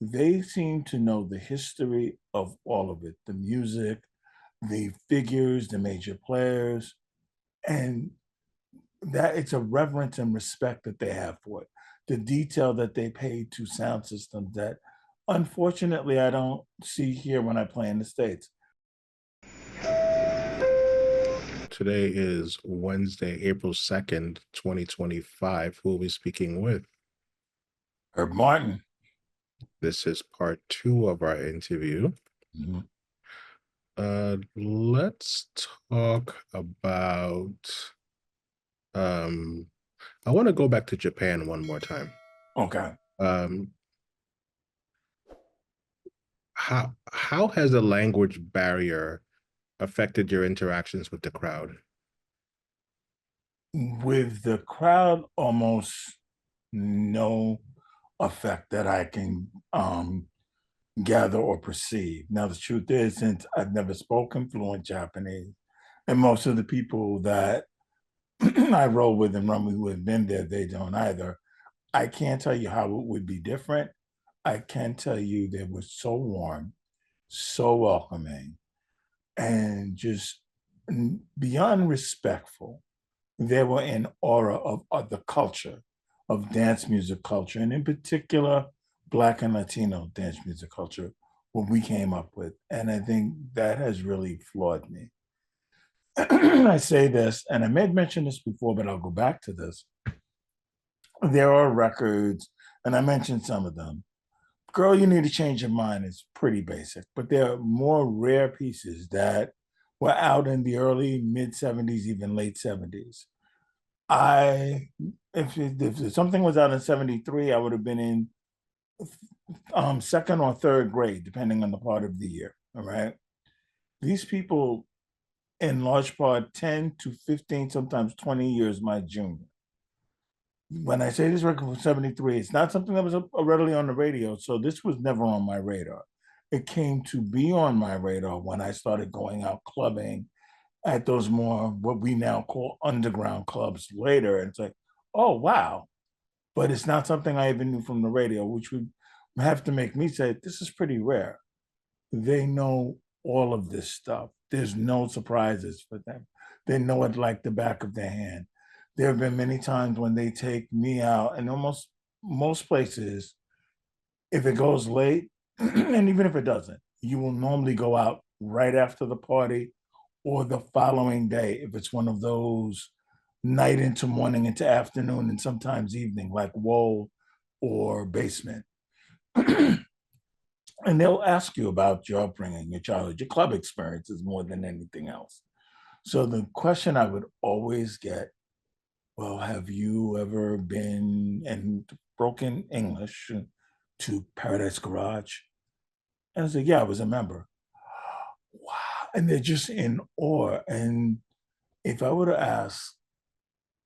They seem to know the history of all of it, the music, the figures, the major players, and that it's a reverence and respect that they have for it. The detail that they pay to sound systems that unfortunately I don't see here when I play in the States. Today is Wednesday, April 2nd, 2025. Who will be speaking with? Herb Martin. This is part two of our interview. Mhm. Let's talk about I want to go back to Japan one more time. Okay. Um how has the language barrier affected your interactions with the crowd? With the crowd, almost no effect that I can gather or perceive. Now, the truth is, since I've never spoken fluent Japanese, and most of the people that I roll with and run with who have been there, they don't either. I can't tell you how it would be different. I can tell you they were so warm, so welcoming, and just beyond respectful. They were in aura of the culture, of dance music culture, and in particular, Black and Latino dance music culture, what we came up with. And I think that has really flawed me. I say this, and I may have mentioned this before, but I'll go back to this. There are records, and I mentioned some of them. Girl, You Need to Change Your Mind is pretty basic, but there are more rare pieces that were out in the early mid 70s, even late 70s. I if something was out in 73, I would have been in second or third grade, depending on the part of the year. All right. These people, in large part, 10 to 15, sometimes 20 years my junior. When I say this record from 73, it's not something that was readily on the radio. So this was never on my radar. It came to be on my radar when I started going out clubbing at those more what we now call underground clubs later. And it's like, oh wow. But it's not something I even knew from the radio, which would have to make me say, this is pretty rare. They know all of this stuff. There's no surprises for them. They know it like the back of their hand. There have been many times when they take me out, and almost most places, if it goes late, and even if it doesn't, you will normally go out right after the party or the following day if it's one of those night into morning into afternoon and sometimes evening, like Woe or Basement. And they'll ask you about your upbringing, your childhood, your club experiences more than anything else. So the question I would always get, well, have you ever been in broken English to Paradise Garage? And I said, yeah, I was a member. Wow. And they're just in awe. And if I were to ask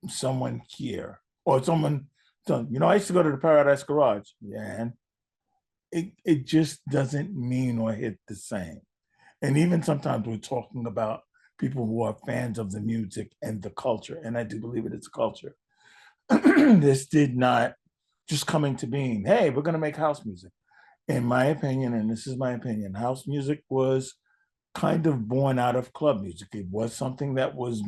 someone here or someone, I used to go to the Paradise Garage. Yeah, and it just doesn't mean or hit the same. And even sometimes we're talking about people who are fans of the music and the culture, and I do believe it is a culture. This did not just come into being, hey, we're going to make house music. In my opinion, and this is my opinion, house music was kind of born out of club music. It was something that was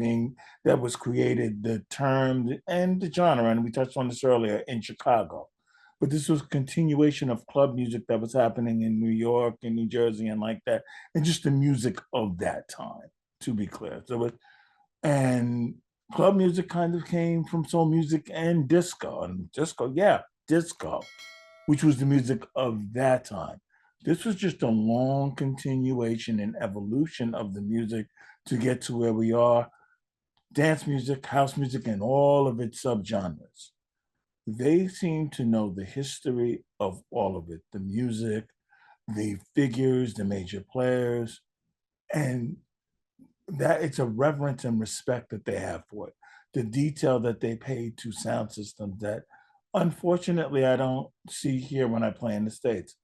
created, the term and the genre, and we touched on this earlier in Chicago. But this was a continuation of club music that was happening in New York and New Jersey and like that, and just the music of that time, to be clear. And club music kind of came from soul music and disco, which was the music of that time. This was just a long continuation and evolution of the music to get to where we are. Dance music, house music, and all of its subgenres. They seem to know the history of all of it, the music, the figures, the major players, and that it's a reverence and respect that they have for it. The detail that they pay to sound systems that unfortunately I don't see here when I play in the States.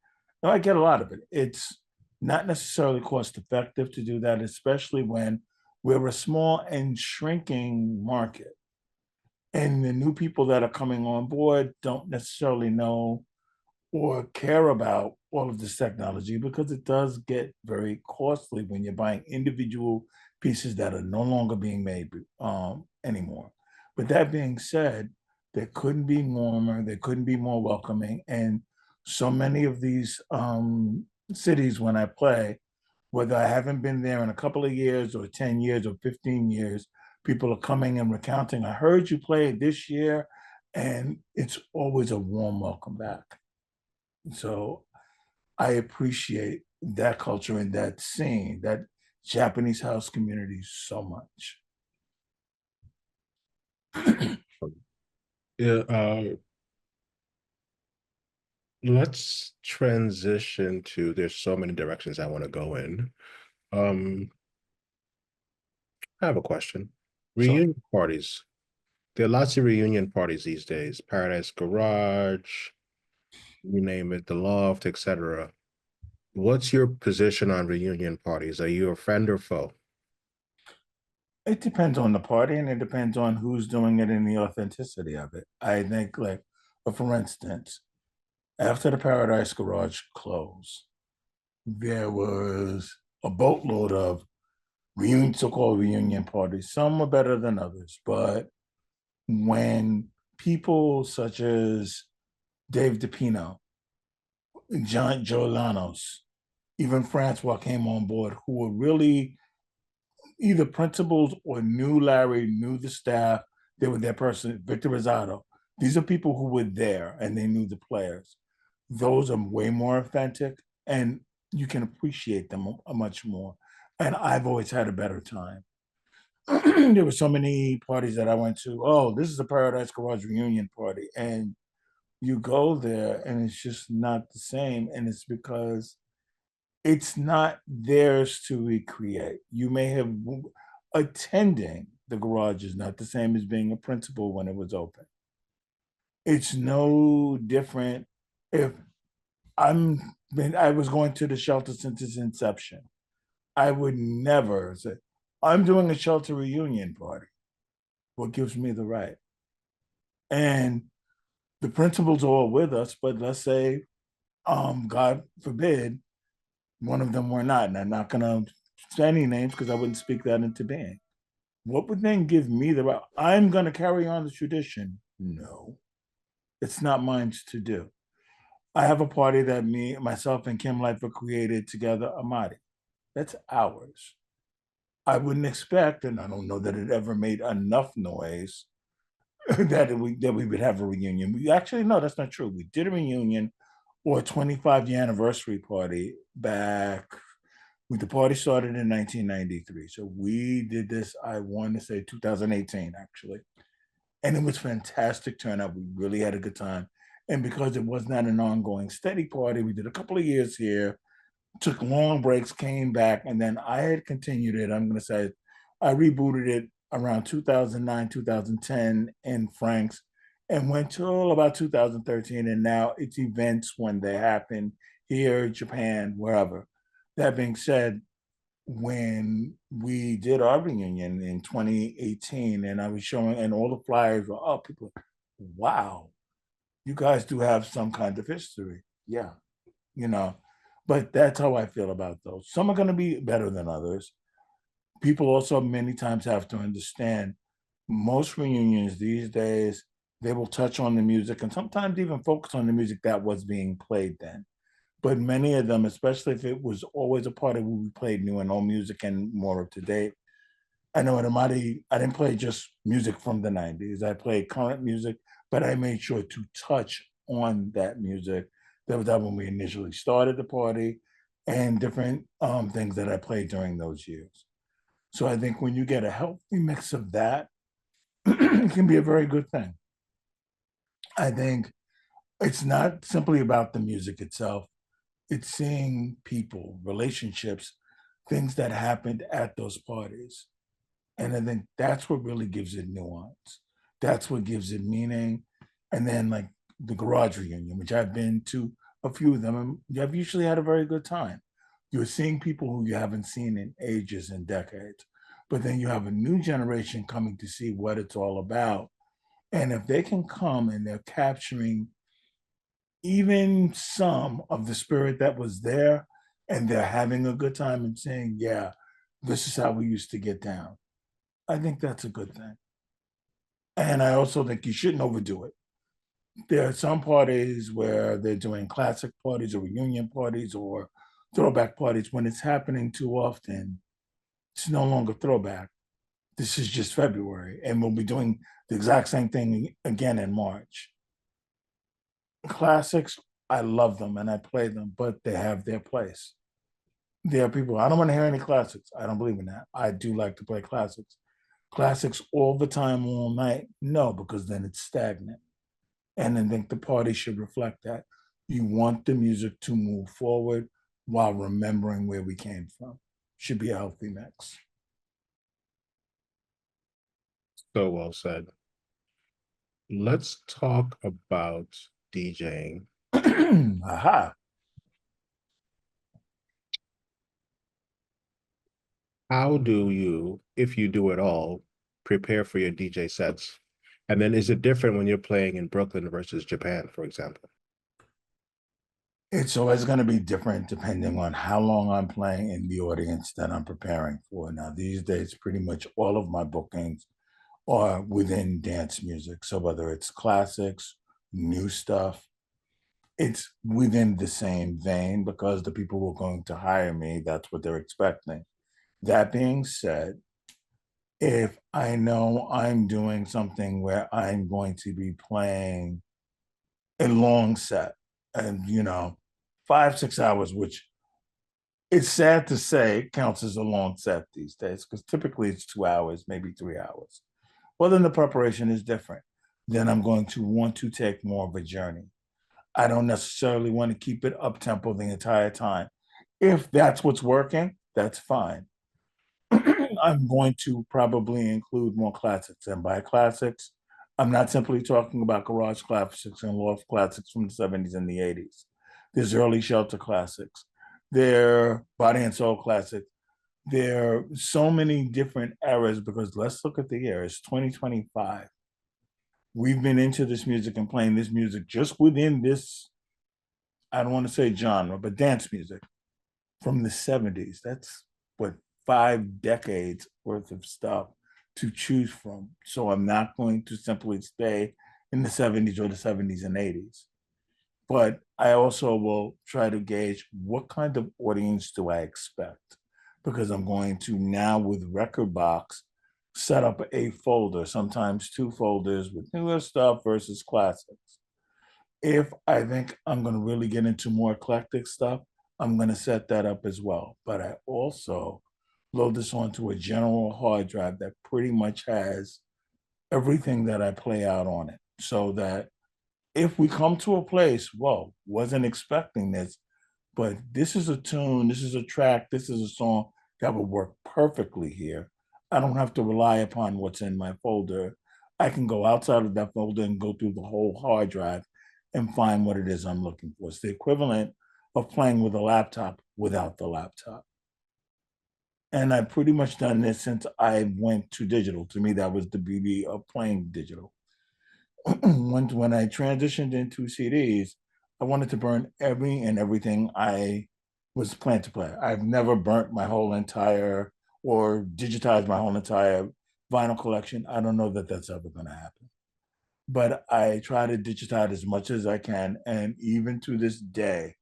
Now I get a lot of it. It's not necessarily cost effective to do that, especially when we're a small and shrinking market. And the new people that are coming on board don't necessarily know or care about all of this technology because it does get very costly when you're buying individual pieces that are no longer being made anymore. But that being said, there couldn't be warmer, there couldn't be more welcoming. And so many of these cities, when I play, whether I haven't been there in a couple of years or 10 years or 15 years, people are coming and recounting, I heard you play this year, and it's always a warm welcome back. So I appreciate that culture and that scene, that Japanese house community so much. Yeah, let's transition to, there's so many directions I want to go in. I have a question. So Reunion parties. There are lots of reunion parties these days. Paradise Garage, you name it, the Loft, etc. What's your position on reunion parties? Are you a friend or foe? it depends on the party and it depends on who's doing it and the authenticity of it. I think, like, for instance, after the Paradise Garage closed, there was a boatload of reunion, so-called reunion parties. Some were better than others, but when people such as Dave DePino, John Joe Lanos, even Francois came on board, who were really either principals or knew Larry, knew the staff. They were their person, Victor Rosado. These are people who were there and they knew the players. Those are way more authentic and you can appreciate them much more. And I've always had a better time. There were so many parties that I went to. Oh, this is a Paradise Garage reunion party. And you go there and it's just not the same. And it's because it's not theirs to recreate. You may have attending the garage is not the same as being a principal when it was open. It's no different if I was going to the shelter since its inception. I would never say, I'm doing a shelter reunion party. What gives me the right? And the principals are all with us, but let's say, God forbid, one of them were not. And I'm not going to say any names because I wouldn't speak that into being. What would then give me the right? I'm going to carry on the tradition. No, it's not mine to do. I have a party that myself, and Kim Lifer created together, Amati. That's ours. I wouldn't expect, and I don't know that it ever made enough noise that we would have a reunion. We actually, no, that's not true. We did a reunion or a 25-year anniversary party back. The party started in 1993. So we did this, I want to say 2018, actually. And it was fantastic turnout. We really had a good time. And because it was not an ongoing steady party, we did a couple of years here, took long breaks, came back, and then I had continued it. I'm going to say I rebooted it around 2009, 2010 in Frank's and went till about 2013. And now it's events when they happen here, Japan, wherever. That being said, when we did our reunion in 2018 and I was showing and all the flyers were up, people were, wow, you guys do have some kind of history. Yeah, you know, but that's how I feel about those. Some are going to be better than others. People also many times have to understand most reunions these days, they will touch on the music and sometimes even focus on the music that was being played then. But many of them, especially if it was always a party where we played new and old music and more up to date. I know at Amati, I didn't play just music from the 90s. I played current music, but I made sure to touch on that music. That was that when we initially started the party and different things that I played during those years. So I think when you get a healthy mix of that, it can be a very good thing. I think it's not simply about the music itself. It's seeing people, relationships, things that happened at those parties. And I think that's what really gives it nuance. That's what gives it meaning. And then like the garage reunion, which I've been to a few of them, and I've usually had a very good time. You're seeing people who you haven't seen in ages and decades. But then you have a new generation coming to see what it's all about. And if they can come and they're capturing even some of the spirit that was there, and they're having a good time and saying, yeah, this is how we used to get down. I think that's a good thing. And I also think you shouldn't overdo it. There are some parties where they're doing classic parties or reunion parties or throwback parties. When it's happening too often, it's no longer throwback. This is just February, and we'll be doing the exact same thing again in March. Classics, I love them and I play them, but they have their place. There are people, I don't want to hear any classics. I don't believe in that. I do like to play classics. Classics all the time, all night? No, because then it's stagnant. And I think the party should reflect that. You want the music to move forward while remembering where we came from. Should be a healthy mix. So well said. Let's talk about DJing. Aha. How do you, if you do at all, prepare for your DJ sets? And then is it different when you're playing in Brooklyn versus Japan, for example? It's always going to be different depending on how long I'm playing and the audience that I'm preparing for. Now, these days, pretty much all of my bookings are within dance music. So whether it's classics, new stuff, it's within the same vein because the people who are going to hire me, that's what they're expecting. That being said, if I know I'm doing something where I'm going to be playing a long set and, 5, 6 hours, which it's sad to say counts as a long set these days because typically it's 2 hours, maybe 3 hours. Well, then the preparation is different. Then I'm going to want to take more of a journey. I don't necessarily want to keep it up tempo the entire time. If that's what's working, that's fine. I'm going to probably include more classics. And by classics, I'm not simply talking about garage classics and loft classics from the 70s and the 80s. There's early shelter classics. There are body and soul classics. There are so many different eras because let's look at the year. It's 2025. We've been into this music and playing this music just within this, I don't want to say genre, but dance music from the 70s. That's what 5 decades worth of stuff to choose from. So I'm not going to simply stay in the 70s or the 70s and 80s. But I also will try to gauge what kind of audience do I expect? Because I'm going to now with Record Box set up a folder, sometimes 2 folders with newer stuff versus classics. If I think I'm going to really get into more eclectic stuff, I'm going to set that up as well. But I also load this onto a general hard drive that pretty much has everything that I play out on it so that if we come to a place, whoa, wasn't expecting this, but this is a tune, this is a track, this is a song that would work perfectly here. I don't have to rely upon what's in my folder. I can go outside of that folder and go through the whole hard drive and find what it is I'm looking for. It's the equivalent of playing with a laptop without the laptop. And I've pretty much done this since I went to digital. To me, that was the beauty of playing digital. When I transitioned into CDs, I wanted to burn every and everything I was planned to play. I've never burnt my whole entire or digitized my whole entire vinyl collection. I don't know that that's ever going to happen. But I try to digitize as much as I can. And even to this day,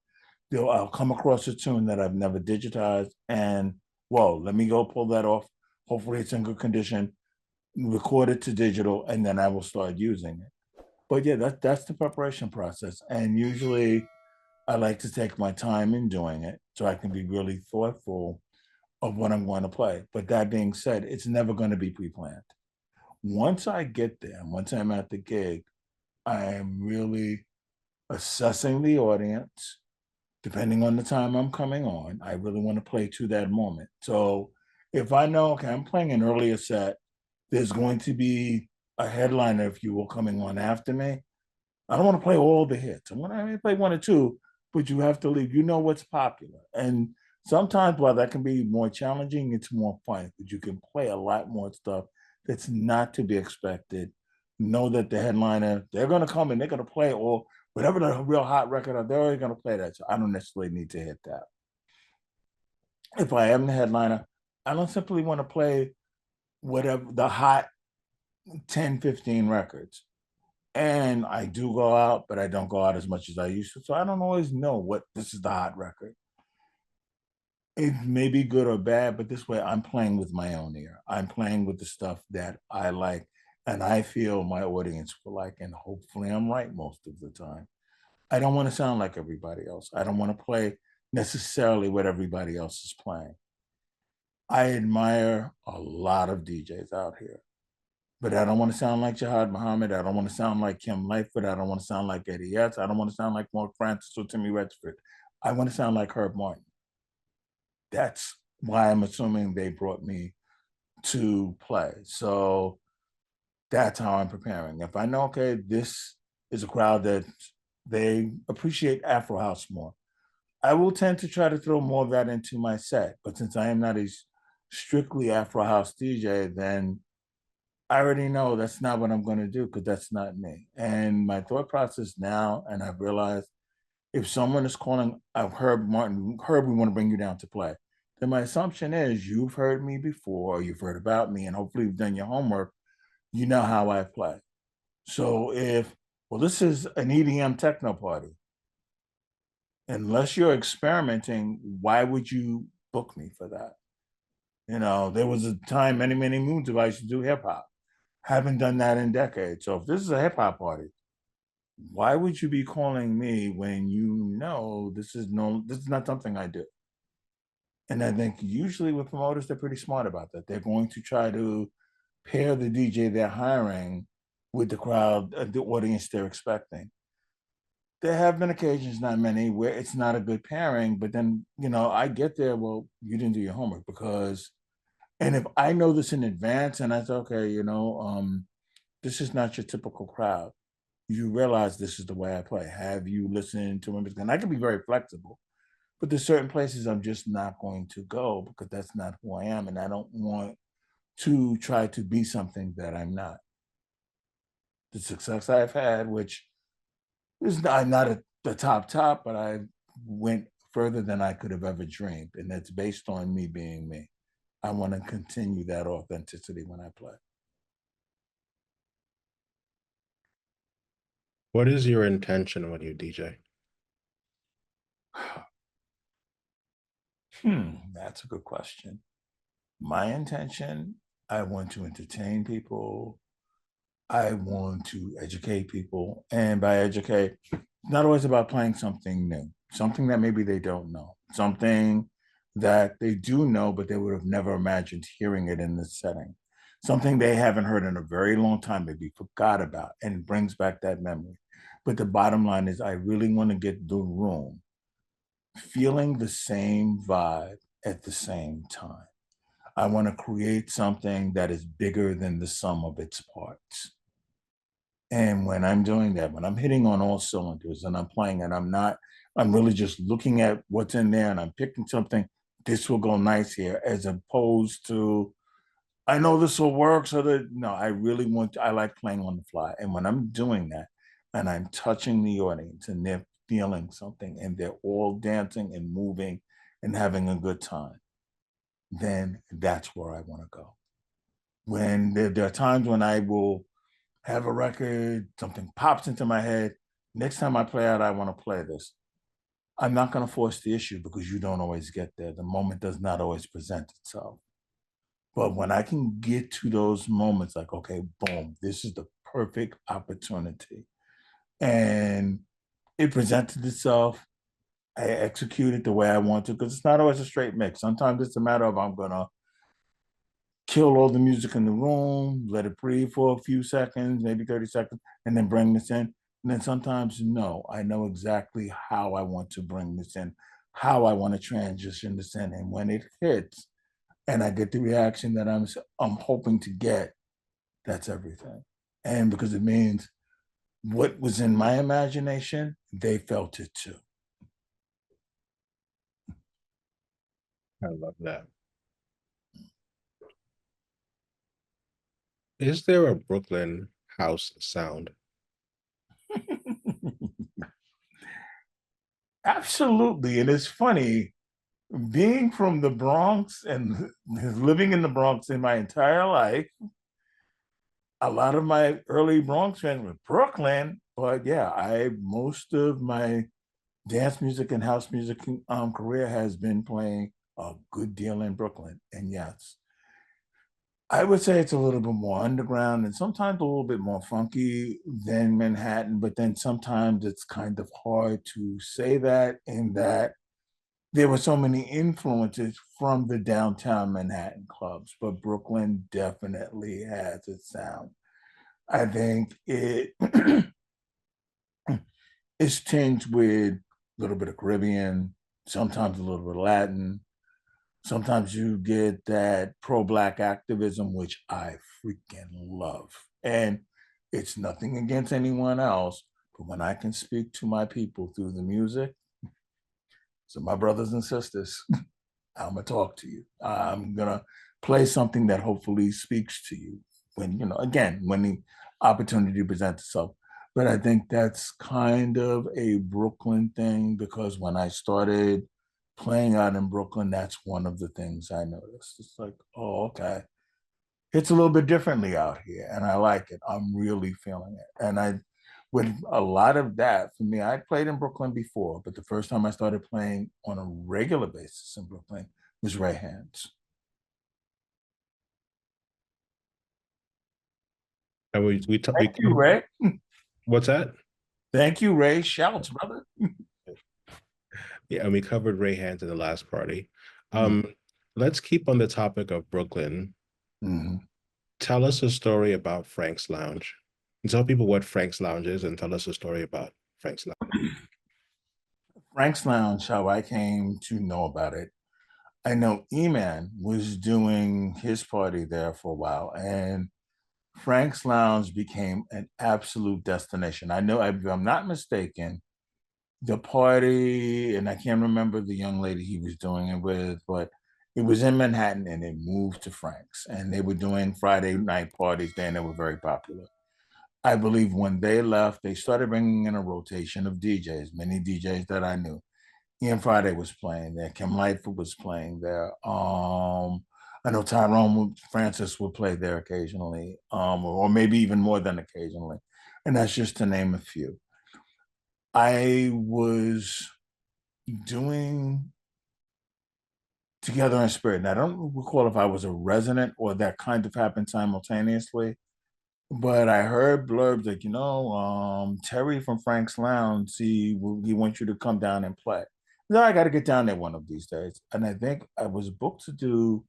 I'll come across a tune that I've never digitized and, whoa, let me go pull that off. Hopefully it's in good condition, record it to digital, and then I will start using it. But yeah, that's the preparation process. And usually I like to take my time in doing it so I can be really thoughtful of what I'm going to play. But that being said, it's never going to be pre-planned. Once I get there, once I'm at the gig, I am really assessing the audience. Depending on the time I'm coming on, I really want to play to that moment. So if I know, okay, I'm playing an earlier set, there's going to be a headliner, if you will, coming on after me. I don't want to play all the hits. I want to play 1 or 2, but you have to leave. You know what's popular. And sometimes while that can be more challenging, it's more fun because you can play a lot more stuff that's not to be expected. Know that the headliner, they're going to come and they're going to play, or Whatever the real hot record, they're already going to play that. So I don't necessarily need to hit that. If I am the headliner, I don't simply want to play whatever the hot 10, 15 records. And I do go out, but I don't go out as much as I used to. So I don't always know what this is the hot record. It may be good or bad, but this way I'm playing with my own ear. I'm playing with the stuff that I like and I feel my audience will like. And hopefully I'm right most of the time. I don't want to sound like everybody else. I don't want to play necessarily what everybody else is playing. I admire a lot of DJs out here, but I don't want to sound like Jihad Muhammad. I don't want to sound like Kim Lightfoot. I don't want to sound like Eddie Yates. I don't want to sound like Mark Francis or Timmy Redford. I want to sound like Herb Martin. That's why I'm assuming they brought me to play. So that's how I'm preparing. If I know, okay, this is a crowd that they appreciate Afro House more, I will tend to try to throw more of that into my set. But since I am not a strictly Afro House DJ, then I already know that's not what I'm going to do because that's not me. And my thought process now, and I've realized if someone is calling, I've heard Martin, Herb, we want to bring you down to play, then my assumption is you've heard me before, you've heard about me, and hopefully you've done your homework. You know how I play. So well, this is an EDM techno party. Unless you're experimenting, why would you book me for that? There was a time many, many moons ago I used to do hip hop. Haven't done that in decades. So if this is a hip hop party, why would you be calling me when you know this is not something I do? And I think usually with promoters, they're pretty smart about that. They're going to try to pair the DJ they're hiring with the crowd, the audience they're expecting. There have been occasions, not many, where it's not a good pairing, but then, I get there, well, you didn't do your homework and if I know this in advance and I say, okay, this is not your typical crowd, you realize this is the way I play. Have you listened to women? And I can be very flexible, but there's certain places I'm just not going to go because that's not who I am. And I don't want to try to be something that I'm not. The success I've had, which is not at the top, but I went further than I could have ever dreamed. And that's based on me being me. I want to continue that authenticity when I play. What is your intention when you DJ? That's a good question. My intention, I want to entertain people. I want to educate people. And by educate, it's not always about playing something new, something that maybe they don't know, something that they do know, but they would have never imagined hearing it in this setting, something they haven't heard in a very long time, maybe forgot about, and it brings back that memory. But the bottom line is, I really want to get the room feeling the same vibe at the same time. I want to create something that is bigger than the sum of its parts. And when I'm doing that, when I'm hitting on all cylinders and I'm playing and I'm really just looking at what's in there and I'm picking something, this will go nice here, as opposed to, I know this will work. So that, no, I like playing on the fly. And when I'm doing that and I'm touching the audience and they're feeling something and they're all dancing and moving and having a good time, then that's where I want to go. When there are times when I will have a record, something pops into my head. Next time I play out, I want to play this. I'm not going to force the issue because you don't always get there. The moment does not always present itself. But when I can get to those moments, like, okay, boom, this is the perfect opportunity. And it presented itself. I executed the way I want to because it's not always a straight mix. Sometimes it's a matter of I'm going to kill all the music in the room, let it breathe for a few seconds, maybe 30 seconds, and then bring this in. And then sometimes, no, I know exactly how I want to bring this in, how I want to transition this in. And when it hits and I get the reaction that I'm hoping to get, that's everything. And because it means what was in my imagination, they felt it too. I love that. Is there a Brooklyn house sound? Absolutely. And it's funny, being from the Bronx and living in the Bronx in my entire life, a lot of my early Bronx friends were Brooklyn, but yeah, I most of my dance music and house music career has been playing a good deal in Brooklyn. And yes, I would say it's a little bit more underground and sometimes a little bit more funky than Manhattan, but then sometimes it's kind of hard to say that in that there were so many influences from the downtown Manhattan clubs, but Brooklyn definitely has its sound. I think it is tinged with a little bit of Caribbean, sometimes a little bit of Latin. Sometimes you get that pro-black activism, which I freaking love. And it's nothing against anyone else, but when I can speak to my people through the music, so my brothers and sisters, I'm gonna talk to you. I'm gonna play something that hopefully speaks to you when, again, when the opportunity presents itself. But I think that's kind of a Brooklyn thing because when I started playing out in Brooklyn, that's one of the things I noticed. It's like, oh, okay. It's a little bit differently out here, and I like it. I'm really feeling it. And with a lot of that, for me, I played in Brooklyn before, but the first time I started playing on a regular basis in Brooklyn was Ray Hands. And we Thank you, Ray. what's that? Thank you, Ray. Shouts, brother. Yeah, and we covered Ray Hands in the last party. Mm-hmm. Let's keep on the topic of Brooklyn. Mm-hmm. Tell us a story about Frank's Lounge. And tell people what Frank's Lounge is and tell us a story about Frank's Lounge. Frank's Lounge, how I came to know about it. I know E-Man was doing his party there for a while, and Frank's Lounge became an absolute destination. I know, if I'm not mistaken, the party, and I can't remember the young lady he was doing it with, but it was in Manhattan and it moved to Frank's. And they were doing Friday night parties there and they were very popular. I believe when they left, they started bringing in a rotation of DJs, many DJs that I knew. Ian Friday was playing there. Kim Lightfoot was playing there. I know Tyrone Francis would play there occasionally, or maybe even more than occasionally. And that's just to name a few. I was doing Together in Spirit. And I don't recall if I was a resident or that kind of happened simultaneously, but I heard blurbs like, Terry from Frank's Lounge, he wants you to come down and play. No, I got to get down there one of these days. And I think I was booked to do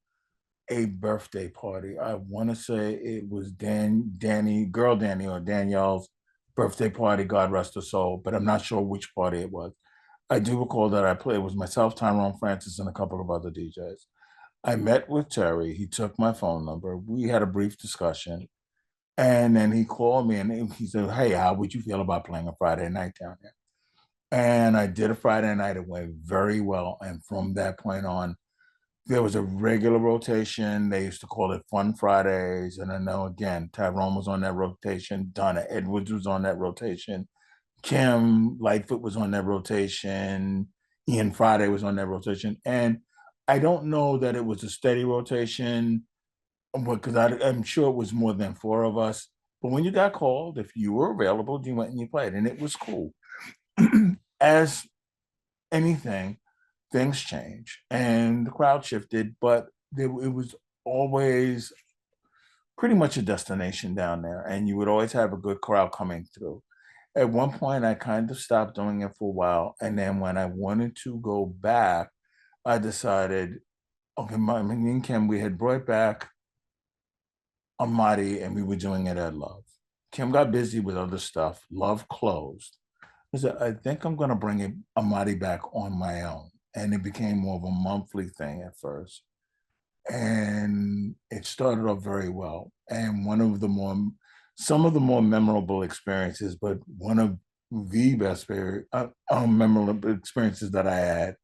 a birthday party. I want to say it was Danny or Danielle's birthday party, God rest her soul, but I'm not sure which party it was. I do recall that I played, it was myself, Tyrone Francis, and a couple of other DJs. I met with Terry. He took my phone number. We had a brief discussion. And then he called me and he said, "Hey, how would you feel about playing a Friday night down here?" And I did a Friday night. It went very well. And from that point on, there was a regular rotation. They used to call it Fun Fridays. And I know, again, Tyrone was on that rotation. Donna Edwards was on that rotation. Kim Lightfoot was on that rotation. Ian Friday was on that rotation. And I don't know that it was a steady rotation because I'm sure it was more than four of us. But when you got called, if you were available, you went and you played, and it was cool. As anything, things change and the crowd shifted, but it was always pretty much a destination down there, and you would always have a good crowd coming through. At one point, I kind of stopped doing it for a while, and then when I wanted to go back, I decided, okay, me and Kim, we had brought back Amati, and we were doing it at Love. Kim got busy with other stuff. Love closed. I said, I think I'm going to bring Amati back on my own. And it became more of a monthly thing at first. And it started off very well. And some of the more memorable experiences, but one of the best memorable experiences that I had,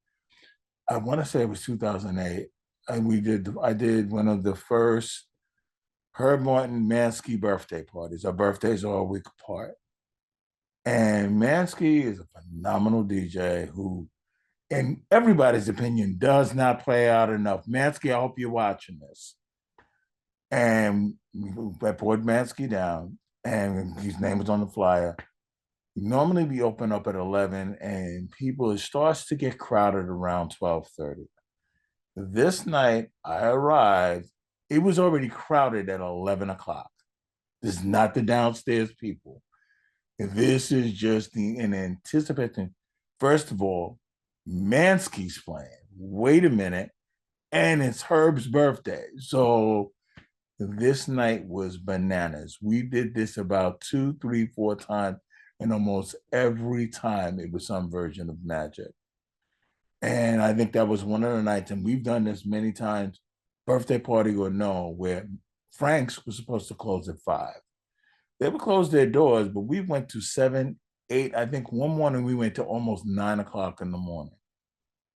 I want to say it was 2008. I did one of the first Herb Martin Mansky birthday parties. Our birthdays are a week apart. And Mansky is a phenomenal DJ who, in everybody's opinion, does not play out enough. Mansky, I hope you're watching this. And I poured Mansky down, and his name was on the flyer. Normally we open up at 11, and people, it starts to get crowded around 12:30. This night I arrived, it was already crowded at 11 o'clock. This is not the downstairs people. This is just an anticipation. First of all, Mansky's playing. Wait a minute. And it's Herb's birthday. So this night was bananas. We did this about 2, 3, 4 times, and almost every time it was some version of magic. And I think that was one of the nights, and we've done this many times, birthday party or no, where Frank's was supposed to close at 5. They would close their doors, but we went to 7, 8. I think one morning we went to almost 9 o'clock in the morning.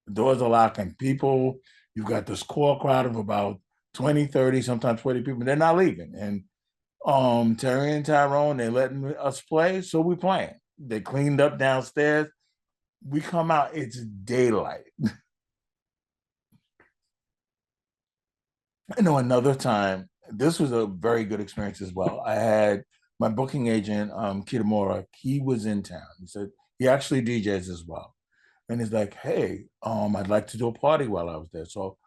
The doors are locked, and people, you've got this core crowd of about 20, 30, sometimes 40 people. They're not leaving. And Terry and Tyrone, they're letting us play, so we playing. They cleaned up downstairs. We come out, it's daylight. I know another time, this was a very good experience as well. I had my booking agent, Kitamura, he was in town. He said he actually DJs as well. And he's like, hey, I'd like to do a party while I was there. So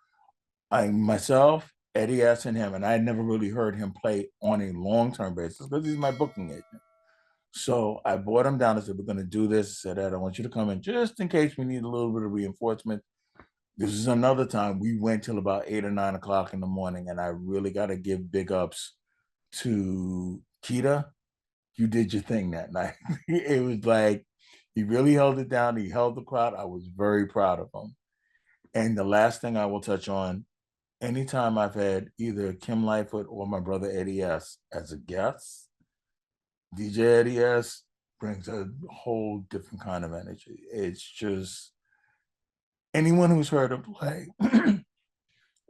myself, Eddie S, and him, and I had never really heard him play on a long-term basis because he's my booking agent. So I brought him down and said, we're going to do this. I said, Ed, I want you to come in just in case we need a little bit of reinforcement. This is another time we went till about 8 or 9 o'clock in the morning, and I really got to give big ups to Kita. You did your thing that night. It was like he really held it down. He held the crowd. I was very proud of him. And the last thing I will touch on, anytime I've had either Kim Lightfoot or my brother Eddie S as a guest, DJ Eddie S brings a whole different kind of energy. It's just anyone who's heard him play,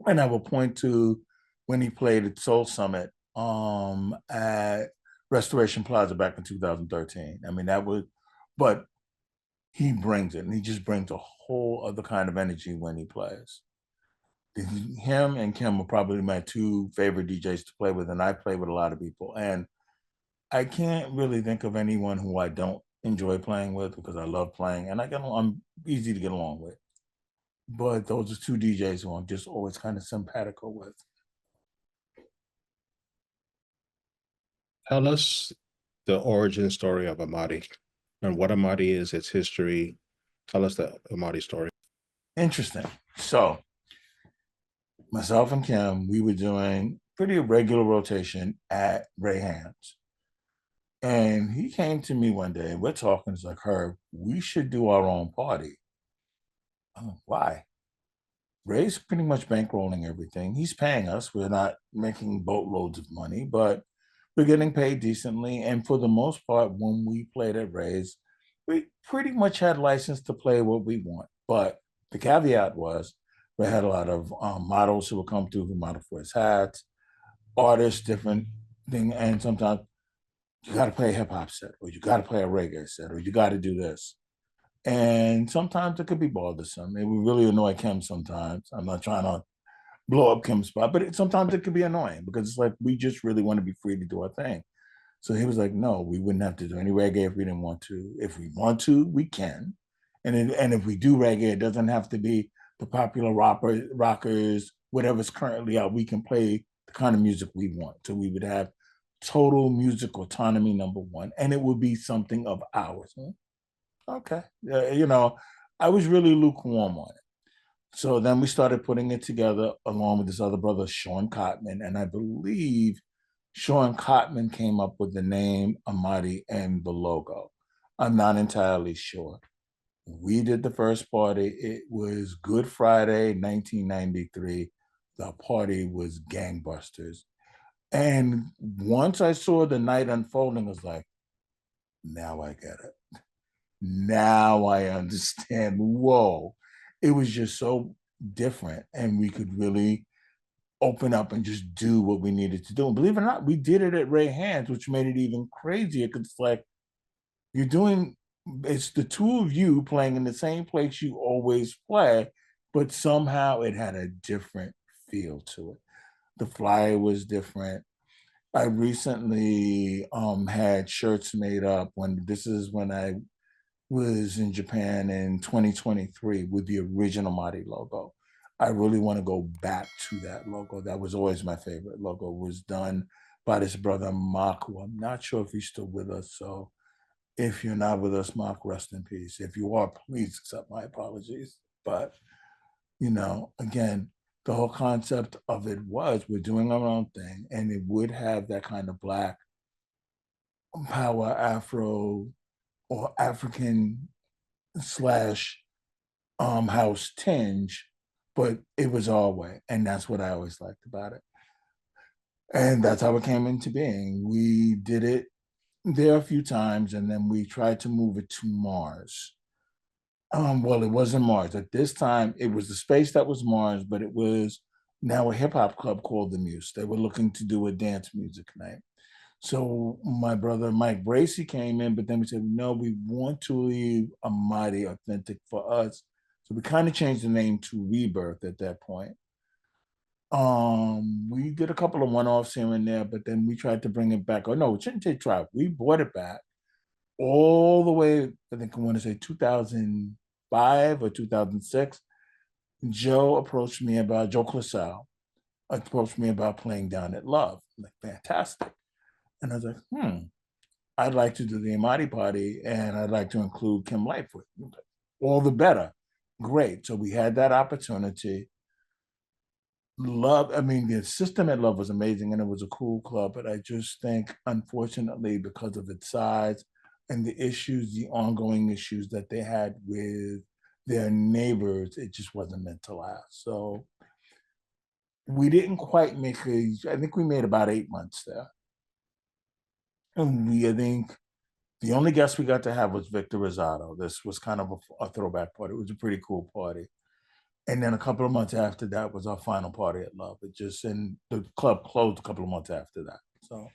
and I will point to when he played at Soul Summit at Restoration Plaza back in 2013. I mean, that was, but he brings it, and he just brings a whole other kind of energy when he plays. Him and Kim are probably my two favorite DJs to play with, and I play with a lot of people. And I can't really think of anyone who I don't enjoy playing with because I love playing, and I'm easy to get along with. But those are two DJs who I'm just always kind of simpatico with. Tell us the origin story of Amati and what Amati is, its history. Tell us the Amati story. Interesting. So myself and Kim, we were doing pretty regular rotation at Ray Hands. And he came to me one day and we're talking. It's like, Herb, we should do our own party. Why? Ray's pretty much bankrolling everything. He's paying us. We're not making boatloads of money, but we're getting paid decently. And for the most part, when we played at Ray's, we pretty much had license to play what we want. But the caveat was we had a lot of models who would come through who model for his hats, artists, different thing. And sometimes you got to play a hip hop set, or you got to play a reggae set, or you got to do this. And sometimes it could be bothersome. It would really annoy Kim sometimes. I'm not trying to blow up Kim's spot, but sometimes it could be annoying because it's like we just really want to be free to do our thing. So he was like, no, we wouldn't have to do any reggae if we didn't want to. If we want to, we can. And if we do reggae, it doesn't have to be the popular rockers, whatever's currently out. We can play the kind of music we want. So we would have total music autonomy, number one, and it would be something of ours. Okay. I was really lukewarm on it. So then we started putting it together along with this other brother, Sean Cotman. And I believe Sean Cotman came up with the name Amati and the logo. I'm not entirely sure. We did the first party. It was Good Friday, 1993. The party was gangbusters. And once I saw the night unfolding, I was like, now I get it. Now I understand. Whoa. It was just so different. And we could really open up and just do what we needed to do. And believe it or not, we did it at Ray Hands, which made it even crazier because it's like You're doing, it's the two of you playing in the same place you always play, but somehow it had a different feel to it. The flyer was different. I recently had shirts made up when this is when I was in Japan in 2023 with the original Amati logo. I really want to go back to that logo. That was always my favorite logo. It was done by this brother Mark, who I'm not sure if he's still with us. So if you're not with us, Mark, rest in peace. If you are, please accept my apologies. But again, the whole concept of it was we're doing our own thing, and it would have that kind of Black power Afro or African slash house tinge, but it was our way. And that's what I always liked about it. And that's how it came into being. We did it there a few times, and then we tried to move it to Mars. Well, it wasn't Mars. At this time, it was the space that was Mars, but it was now a hip hop club called the Muse. They were looking to do a dance music night. So my brother Mike Bracy came in, but then we said, no, we want to leave Amati authentic for us. So we kind of changed the name to Rebirth at that point. We did a couple of one-offs here and there, but then we tried to bring it back. Oh no, it shouldn't take try. We brought it back all the way, I think I want to say 2005 or 2006. Joe Clasell approached me about playing Down at Love. I'm like, fantastic. And I was like, I'd like to do the Amati party and I'd like to include Kim Lightfoot. All the better. Great. So we had that opportunity. Love, I mean, the system at Love was amazing and it was a cool club, but I just think, unfortunately, because of its size and the issues, the ongoing issues that they had with their neighbors, it just wasn't meant to last. So we didn't quite I think we made about 8 months there. And I think the only guest we got to have was Victor Rosado. This was kind of a throwback party. It was a pretty cool party. And then a couple of months after that was our final party at Love. And the club closed a couple of months after that. So,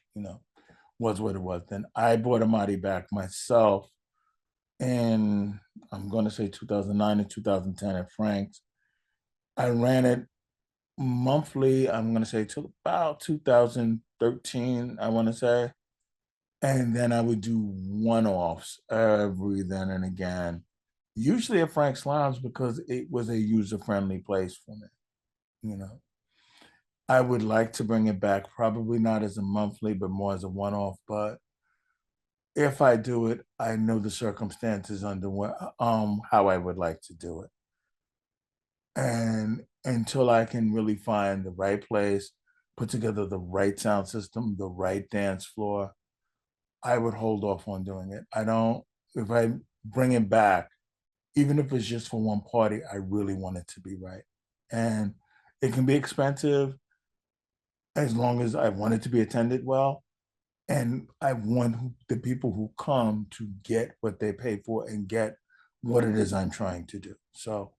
was what it was. Then I brought Amati back myself in, I'm going to say 2009 and 2010 at Frank's. I ran it monthly, I'm going to say till about 2013, I want to say. And then I would do one-offs every then and again, usually at Frank's Lounge because it was a user-friendly place for me. I would like to bring it back, probably not as a monthly, but more as a one-off. But if I do it, I know the circumstances under how I would like to do it. And until I can really find the right place, put together the right sound system, the right dance floor, I would hold off on doing it. If I bring it back, even if it's just for one party, I really want it to be right. And it can be expensive as long as I want it to be attended well. And I want the people who come to get what they pay for and get what it is I'm trying to do. So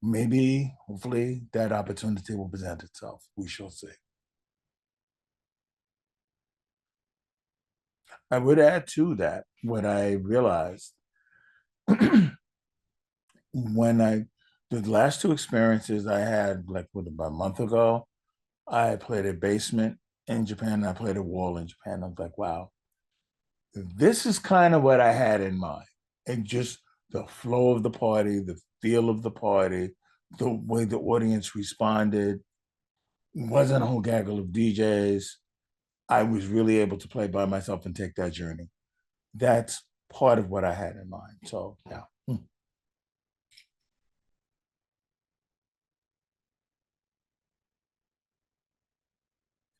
maybe, hopefully, that opportunity will present itself. We shall see. I would add to that what I realized the last two experiences I had, like about a month ago, I played a basement in Japan, and I played a wall in Japan. I was like, wow, this is kind of what I had in mind. And just the flow of the party, the feel of the party, the way the audience responded. It wasn't a whole gaggle of DJs. I was really able to play by myself and take that journey. That's part of what I had in mind. So, yeah.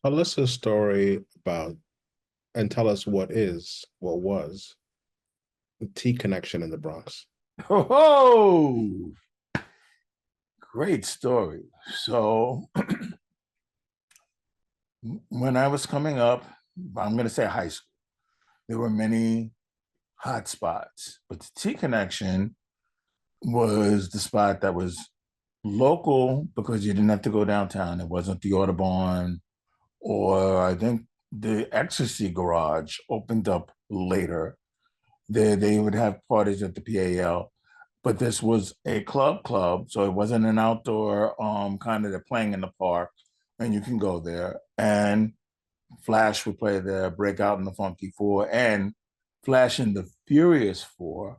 Tell us a story about, and tell us what was T Connection in the Bronx. Oh, great story. So, when I was coming up, I'm going to say high school, there were many hot spots, but the T Connection was the spot that was local because you didn't have to go downtown. It wasn't the Audubon, or I think the Ecstasy Garage opened up later. They would have parties at the PAL, but this was a club, so it wasn't an outdoor kind of they're playing in the park, and you can go there. And Flash would play there, Breakout in the Funky Four, and Flash and the Furious Four,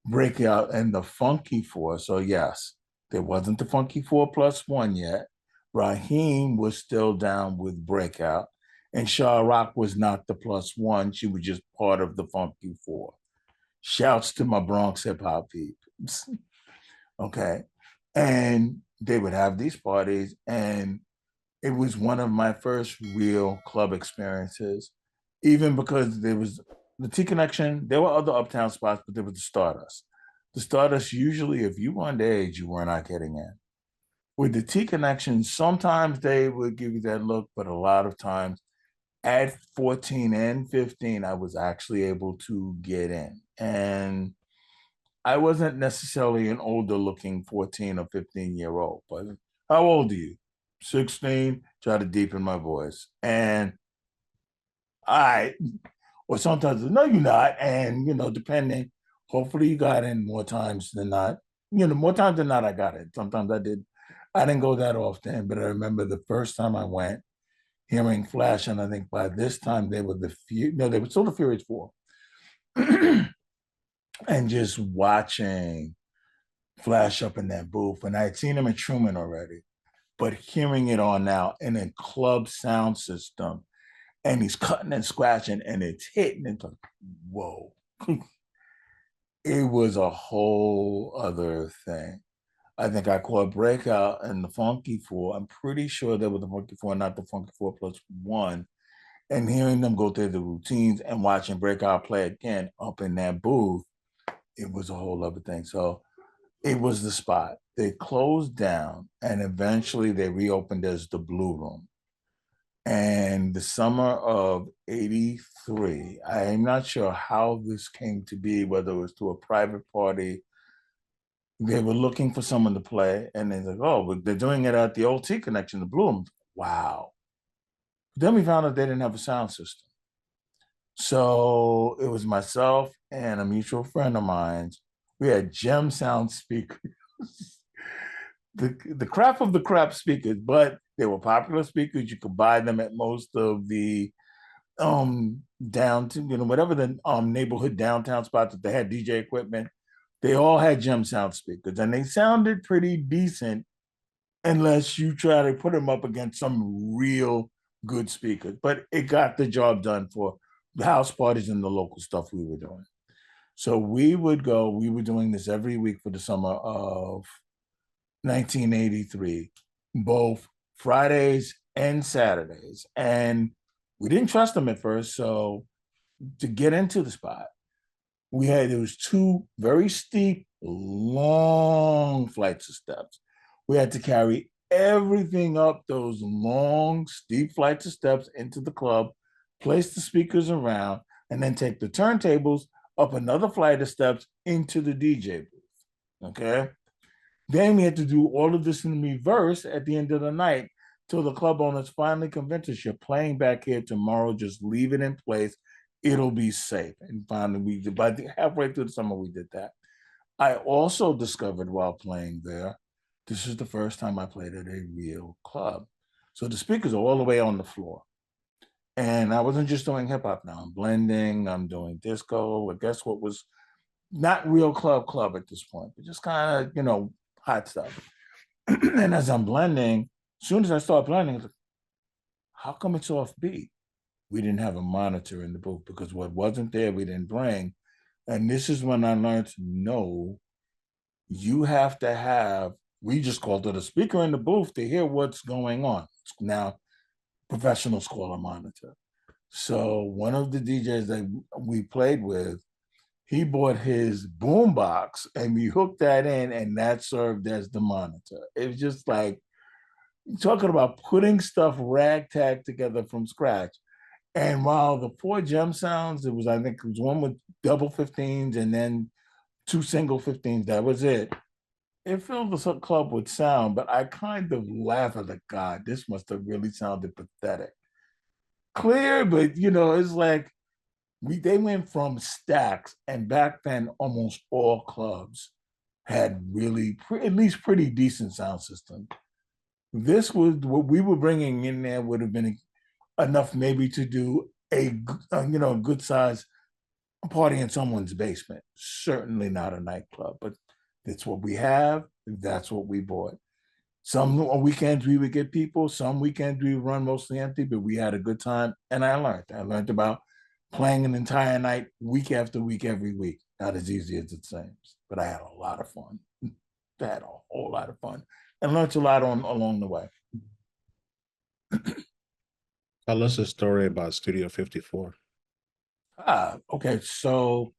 Breakout and the Funky Four. So yes, there wasn't the Funky Four plus one yet. Raheem was still down with Breakout, and Shaw Rock was not the plus one. She was just part of the Funky Four. Shouts to my Bronx hip hop peeps. Okay. And they would have these parties, and it was one of my first real club experiences, even because there was the T Connection. There were other uptown spots, but there was the Stardust. The Stardust, usually, if you were underage, you were not getting in. With the T Connection, sometimes they would give you that look, but a lot of times at 14 and 15, I was actually able to get in. And I wasn't necessarily an older looking 14 or 15-year-old, but how old are you? 16, try to deepen my voice. And I, or sometimes, no, you're not. And, depending, hopefully you got in more times than not. More times than not, I got it. Sometimes I did. I didn't go that often, but I remember the first time I went, hearing Flash, and I think by this time they were they were still the Furious Four. And just watching Flash up in that booth. And I had seen him in Truman already, but hearing it on now in a club sound system, and he's cutting and scratching and it's hitting, it's like, whoa. It was a whole other thing. I think I caught Breakout and the Funky Four. I'm pretty sure they were the Funky Four, not the Funky Four plus one. And hearing them go through the routines and watching Breakout play again up in that booth, it was a whole other thing. So it was the spot. They closed down and eventually they reopened as the Blue Room. And the summer of 83, I'm not sure how this came to be, whether it was to a private party. They were looking for someone to play, and they're like, oh, but they're doing it at the old T Connection, the Blue Room. Wow. Then we found out they didn't have a sound system. So it was myself and a mutual friend of mine's. We had gem sound speakers, the crap of the crap speakers, but they were popular speakers. You could buy them at most of the down to whatever the neighborhood downtown spots that they had DJ equipment. They all had gem sound speakers, and they sounded pretty decent unless you try to put them up against some real good speakers. But it got the job done for the house parties and the local stuff we were doing. So we would go, we were doing this every week for the summer of 1983, both Fridays and Saturdays. And we didn't trust them at first. So to get into the spot, there was two very steep, long flights of steps. We had to carry everything up those long, steep flights of steps into the club, place the speakers around, and then take the turntables up another flight of steps into the DJ booth. Okay. Then we had to do all of this in reverse at the end of the night till the club owners finally convinced us, you're playing back here tomorrow, just leave it in place. It'll be safe. And finally, halfway through the summer, we did that. I also discovered while playing there, this is the first time I played at a real club. So the speakers are all the way on the floor. And I wasn't just doing hip hop now. I'm blending, I'm doing disco. I guess what was not real club at this point, but just kind of, hot stuff. And as I'm blending, as soon as I start blending, it's like, how come it's off beat? We didn't have a monitor in the booth because what wasn't there, we didn't bring. And this is when I learned to know you have to have, we just called it a speaker in the booth to hear what's going on. Now, professionals call a monitor. So one of the DJs that we played with, he bought his boombox and we hooked that in, and that served as the monitor. It was just like talking about putting stuff ragtag together from scratch. And while the four gem sounds, I think it was one with double 15s and then two single 15s, that was it. It filled the club with sound, but I kind of laugh at, like, God, this must have really sounded pathetic. Clear, but it's like they went from stacks, and back then almost all clubs had really at least pretty decent sound system. This was what we were bringing in there would have been enough maybe to do a good size party in someone's basement. Certainly not a nightclub, but that's what we have. That's what we bought. Some weekends we would get people. Some weekends we would run mostly empty, but we had a good time. And I learned. I learned about playing an entire night, week after week, every week. Not as easy as it seems, but I had a lot of fun. I had a whole lot of fun, and learned a lot along the way. Tell us a story about Studio 54. Okay. So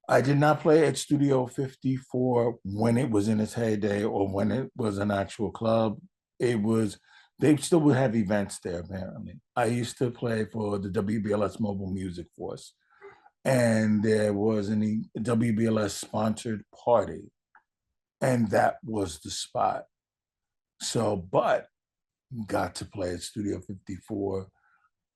I did not play at Studio 54 when it was in its heyday or when it was an actual club. It was, they still would have events there, apparently. I used to play for the WBLS Mobile Music Force, and there was an WBLS sponsored party, and that was the spot. So, but got to play at Studio 54.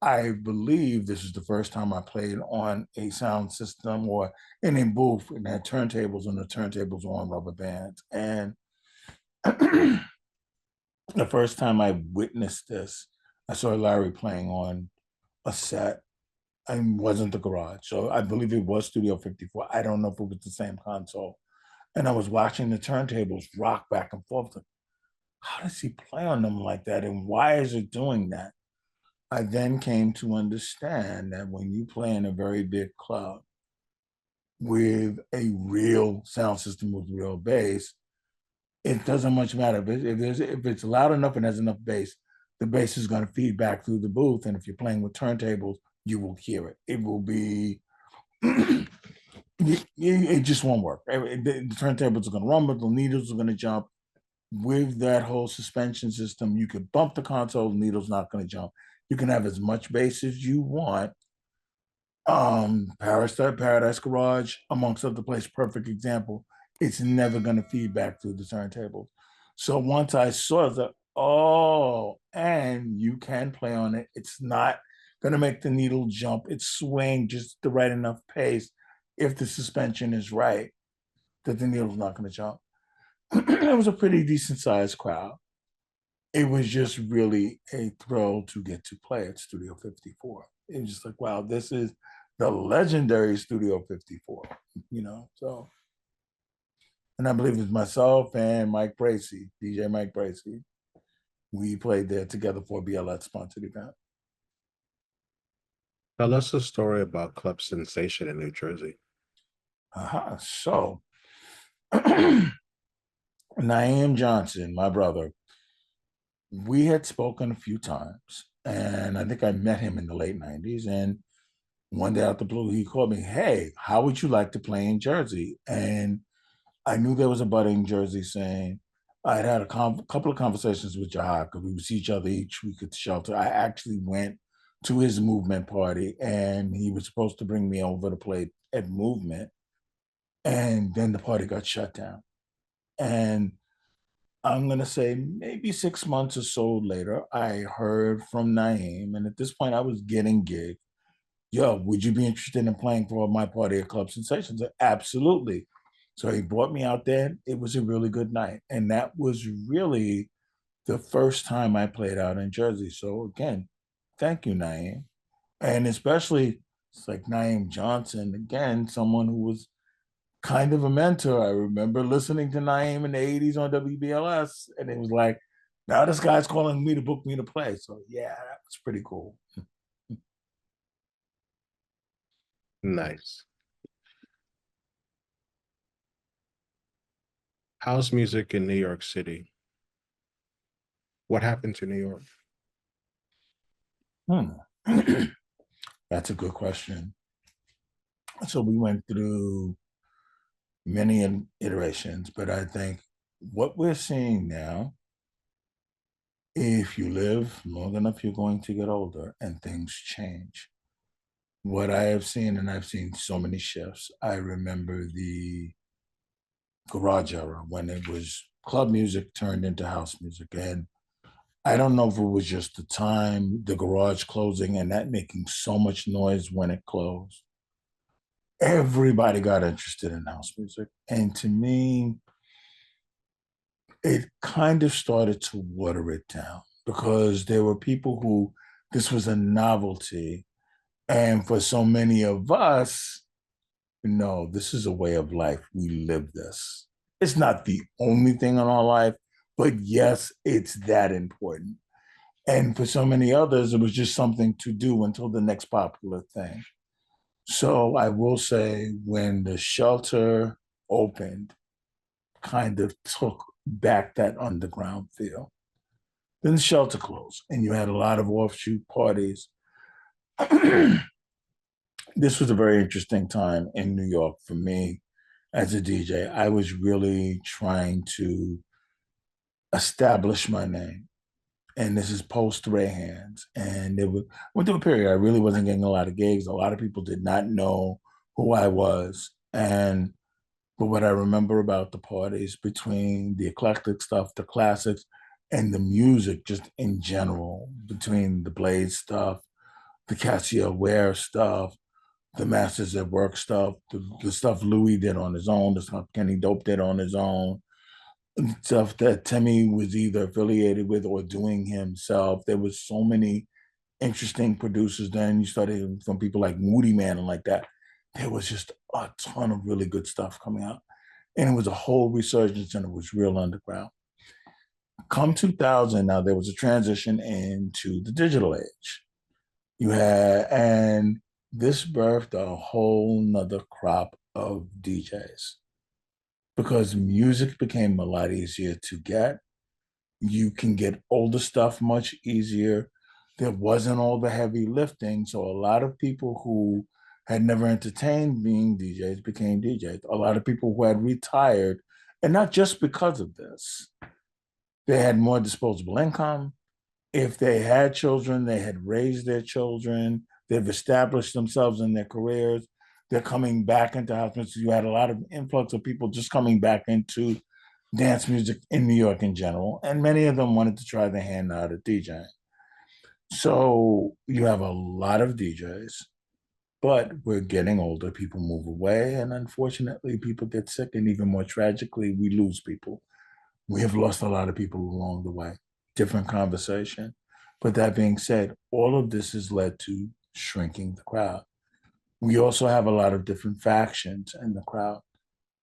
I believe this is the first time I played on a sound system or in a booth and had turntables, and the turntables were on rubber bands. And the first time I witnessed this, I saw Larry playing on a set and wasn't the garage. So I believe it was Studio 54. I don't know if it was the same console. And I was watching the turntables rock back and forth. How does he play on them like that? And why is it doing that? I then came to understand that when you play in a very big club with a real sound system with real bass, it doesn't much matter. If it's loud enough and has enough bass, the bass is going to feed back through the booth. And if you're playing with turntables, you will hear it. It will be, it just won't work. The turntables are going to rumble, the needles are going to jump. With that whole suspension system, you could bump the console, the needle's not going to jump. You can have as much bass as you want. Paradise Garage, amongst other places, perfect example. It's never going to feed back through the turntables. So once I saw that, oh, and you can play on it. It's not going to make the needle jump. It's swaying just the right enough pace if the suspension is right, that the needle's not going to jump. It was a pretty decent sized crowd. It was just really a thrill to get to play at Studio 54. It was just like, wow, this is the legendary Studio 54, so. And I believe it's myself and Mike Bracey, DJ Mike Bracey. We played there together for a BLS sponsored event. Tell us a story about Club Sensation in New Jersey. So, Naeem Johnson, my brother, we had spoken a few times, and I think I met him in the late 90s. And one day out the blue, he called me, hey, how would you like to play in Jersey? And I knew there was a budding Jersey scene. I'd had a couple of conversations with Jahad because we would see each other each week at the shelter. I actually went to his movement party, and he was supposed to bring me over to play at movement. And then the party got shut down. And I'm going to say maybe 6 months or so later, I heard from Naeem. And at this point, I was getting gigs. Yo, would you be interested in playing for my party at Club Sensations? Absolutely. So he brought me out there. It was a really good night. And that was really the first time I played out in Jersey. So again, thank you, Naeem. And especially, it's like Naeem Johnson, again, someone who was kind of a mentor. I remember listening to Naeem in the 80s on WBLS, and it was like, now this guy's calling me to book me to play. So yeah, that was pretty cool. Nice. House music in New York City. What happened to New York? That's a good question. So we went through many iterations, but I think what we're seeing now, if you live long enough, you're going to get older and things change. What I have seen, and I've seen so many shifts, I remember the garage era when it was club music turned into house music. And I don't know if it was just the time, the garage closing, and that making so much noise when it closed. Everybody got interested in house music. And to me, it kind of started to water it down because there were people who this was a novelty. And for so many of us, no, this is a way of life. We live this. It's not the only thing in our life, but yes, it's that important. And for so many others, it was just something to do until the next popular thing. So I will say when the shelter opened, kind of took back that underground feel. Then the shelter closed, and you had a lot of offshoot parties. This was a very interesting time in New York for me as a DJ. I was really trying to establish my name. And this is post Ray Hands. And it was, went through a period I really wasn't getting a lot of gigs. A lot of people did not know who I was. And but what I remember about the parties between the eclectic stuff, the classics, and the music just in general, between the Blaze stuff, the Cassia Ware stuff, the Masters at Work stuff, the stuff Louis did on his own, the stuff Kenny Dope did on his own, stuff that Timmy was either affiliated with or doing himself. There was so many interesting producers. Then you started from people like Moody Man and like that. There was just a ton of really good stuff coming out. And it was a whole resurgence and it was real underground. Come 2000, now there was a transition into the digital age. You had, and this birthed a whole nother crop of DJs because music became a lot easier to get. You can get older stuff much easier. There wasn't all the heavy lifting. So a lot of people who had never entertained being DJs became DJs. A lot of people who had retired, and not just because of this, they had more disposable income. If they had children, they had raised their children. They've established themselves in their careers. They're coming back into house music. You had a lot of influx of people just coming back into dance music in New York in general, and many of them wanted to try their hand out at DJing. So you have a lot of DJs, but we're getting older. People move away, and unfortunately, people get sick, and even more tragically, we lose people. We have lost a lot of people along the way. Different conversation. But that being said, all of this has led to shrinking the crowd. We also have a lot of different factions in the crowd.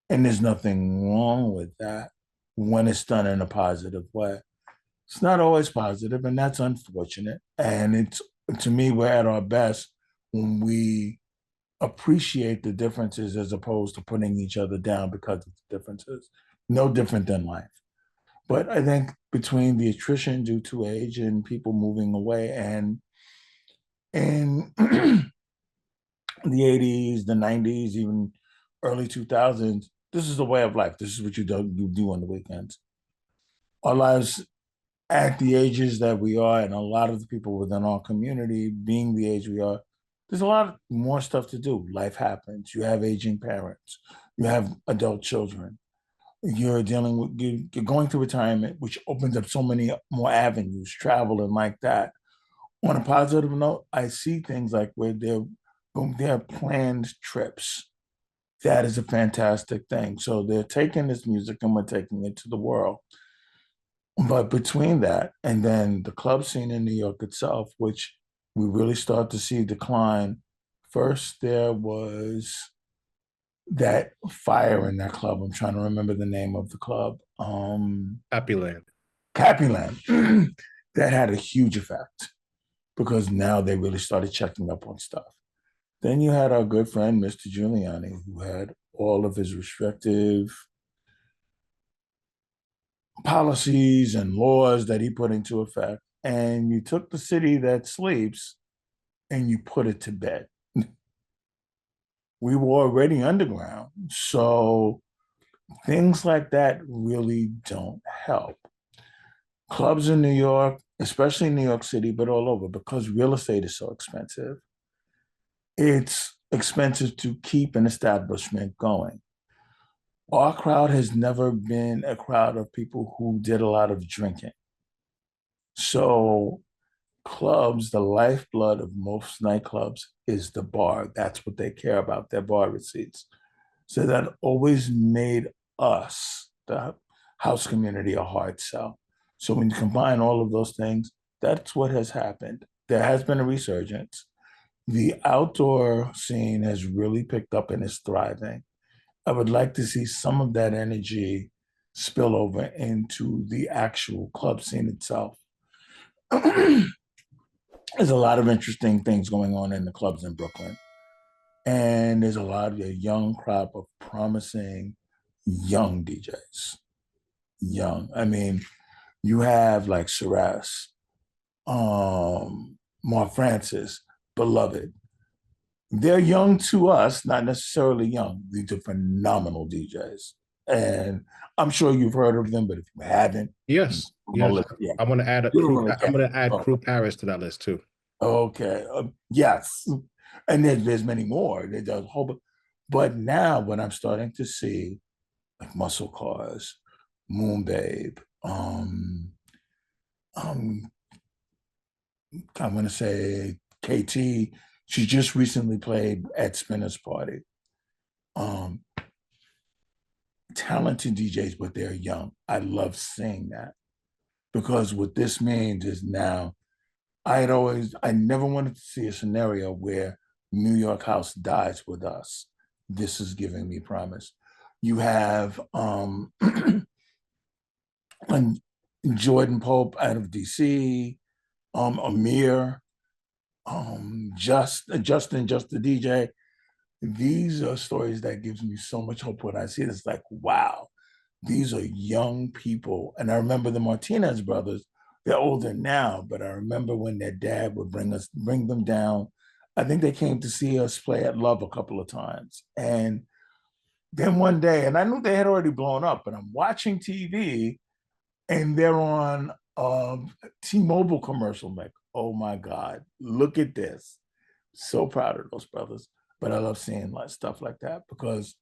And there's nothing wrong with that when it's done in a positive way. It's not always positive, and that's unfortunate. And it's, to me, we're at our best when we appreciate the differences as opposed to putting each other down because of the differences. No different than life. But I think between the attrition due to age and people moving away and the 80s, the 90s, even early 2000s, this is the way of life. This is what you do on the weekends. Our lives at the ages that we are, and a lot of the people within our community being the age we are, there's a lot more stuff to do. Life happens. You have aging parents. You have adult children. You're dealing with, you're going through retirement, which opens up so many more avenues, travel and like that. On a positive note, I see things like where they're planned trips. That is a fantastic thing. So they're taking this music and we're taking it to the world. But between that and then the club scene in New York itself, which we really start to see decline, first there was that fire in that club. I'm trying to remember the name of the club. Happy Land. Cappyland. That had a huge effect because now they really started checking up on stuff. Then you had our good friend, Mr. Giuliani, who had all of his restrictive policies and laws that he put into effect. And you took the city that sleeps and you put it to bed. We were already underground. So things like that really don't help. Clubs in New York, especially in New York City, but all over, because real estate is so expensive, it's expensive to keep an establishment going. Our crowd has never been a crowd of people who did a lot of drinking. So clubs, the lifeblood of most nightclubs is the bar. That's what they care about, their bar receipts. So that always made us, the house community, a hard sell. So when you combine all of those things, that's what has happened. There has been a resurgence. The outdoor scene has really picked up and is thriving. I would like to see some of that energy spill over into the actual club scene itself. There's a lot of interesting things going on in the clubs in Brooklyn. And there's a lot of a young crop of promising young DJs. Young. I mean, you have like Ceres, Mark Francis, Beloved. They're young to us, not necessarily young. These are phenomenal DJs. And I'm sure you've heard of them, but if you haven't, Yes, yes. yeah. I'm gonna add I'm gonna add Crew Paris to that list too. Okay. Yes. And there's many more. There's a whole, but now what I'm starting to see, like Muscle Cars, Moon Babe, um, I'm gonna say KT. She just recently played at Spinner's Party. Um, Talented DJs, but they're young. I love seeing that because what this means is now I never wanted to see a scenario where New York House dies with us. This is giving me promise. You have Jordan Pope out of DC, Amir, Justin, just the DJ. These are stories that gives me so much hope when I see it. It's like, wow, these are young people. And I remember the Martinez brothers, they're older now, but I remember when their dad would bring them down. I think they came to see us play at Love a couple of times. And then one day, and I knew they had already blown up, and I'm watching TV and they're on a T-Mobile commercial. I'm like, oh my God, look at this. So proud of those brothers. But I love seeing like stuff like that because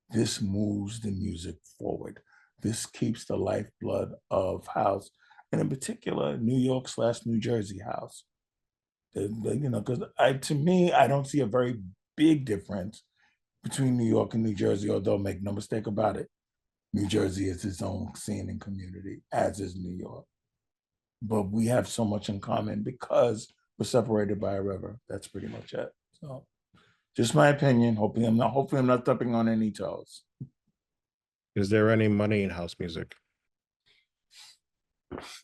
this moves the music forward. This keeps the lifeblood of house, and in particular, New York/New Jersey house. Because to me, I don't see a very big difference between New York and New Jersey. Although, make no mistake about it, New Jersey is its own scene and community, as is New York. But we have so much in common because we're separated by a river. That's pretty much it. So, just my opinion. Hopefully I'm not stepping on any toes. Is there any money in house music? That's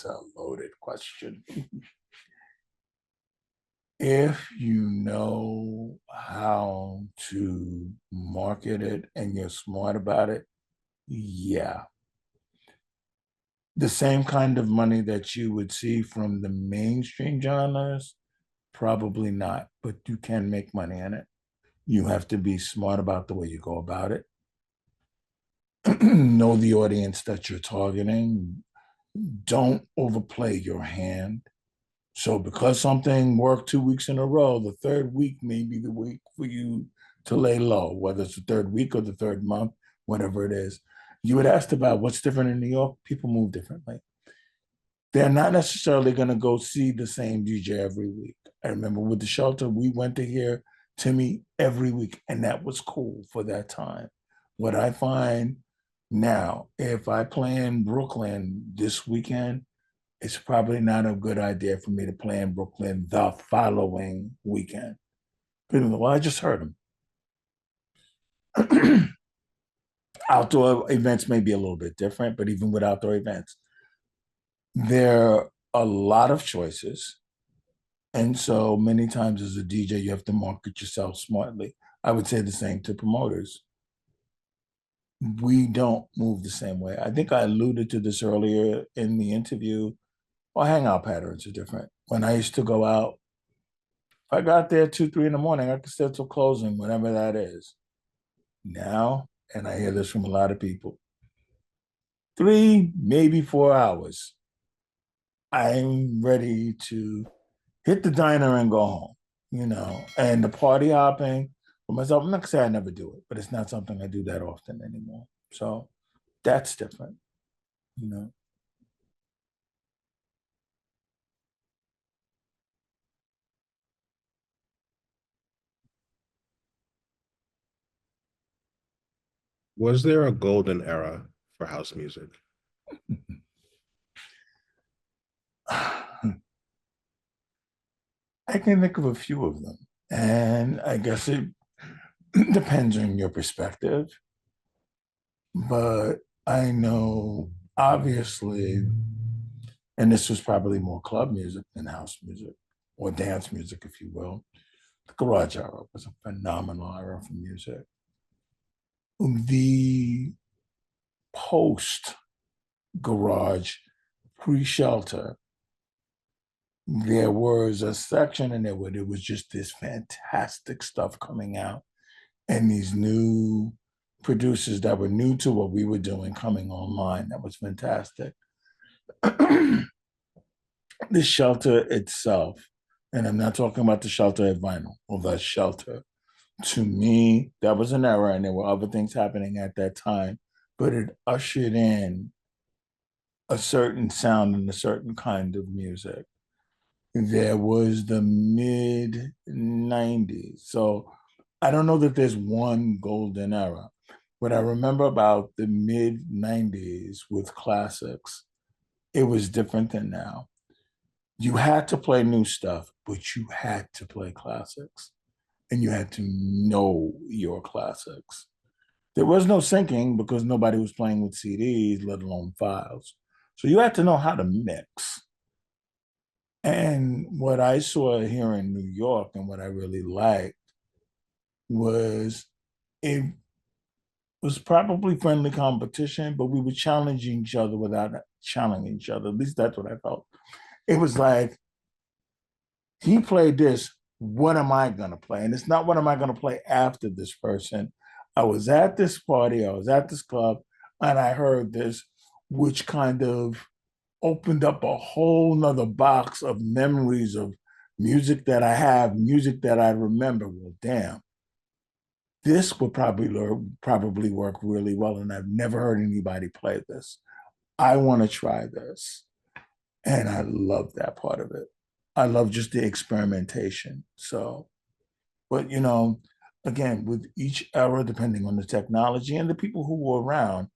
a loaded question. If you know how to market it and you're smart about it, yeah. The same kind of money that you would see from the mainstream genres, probably not, but you can make money in it. You have to be smart about the way you go about it. Know the audience that you're targeting. Don't overplay your hand. So because something worked 2 weeks in a row, the third week may be the week for you to lay low, whether it's the third week or the third month, whatever it is. You had asked about what's different in New York. People move differently. They're not necessarily going to go see the same DJ every week. I remember with the shelter, we went to hear Timmy every week, and that was cool for that time. What I find now, if I play in Brooklyn this weekend, it's probably not a good idea for me to play in Brooklyn the following weekend. Well, I just heard them. Outdoor events may be a little bit different, but even with outdoor events, there are a lot of choices. And so many times as a DJ, you have to market yourself smartly. I would say the same to promoters. We don't move the same way. I think I alluded to this earlier in the interview. Our hangout patterns are different. When I used to go out, if I got there 2, 3 in the morning, I could stay till closing, whatever that is. Now, and I hear this from a lot of people, 3, maybe 4 hours. I'm ready to hit the diner and go home, and the party hopping for myself. I'm not gonna say I never do it, but it's not something I do that often anymore. So that's different, you know. Was there a golden era for house music? I can think of a few of them. And I guess it depends on your perspective. But I know, obviously, and this was probably more club music than house music or dance music, if you will. The garage era was a phenomenal era for music. The post garage, pre shelter, there was a section in there where there was just this fantastic stuff coming out and these new producers that were new to what we were doing coming online. That was fantastic. The shelter itself, and I'm not talking about the shelter at vinyl or the shelter. To me, that was an era, and there were other things happening at that time, but it ushered in a certain sound and a certain kind of music. There was the mid 90s. So I don't know that there's one golden era. What I remember about the mid 90s with classics, it was different than now. You had to play new stuff, but you had to play classics and you had to know your classics. There was no syncing because nobody was playing with CDs, let alone files. So you had to know how to mix. And what I saw here in New York and what I really liked was it was probably friendly competition, but we were challenging each other without challenging each other. At least that's what I felt. It was like, he played this, what am I going to play? And it's not what am I going to play after this person. I was at this party, I was at this club, and I heard this, which kind of opened up a whole nother box of memories of music that I have, music that I remember. Well, damn, this would probably work really well, and I've never heard anybody play this. I want to try this, and I love that part of it. I love just the experimentation. So, but again, with each era, depending on the technology and the people who were around,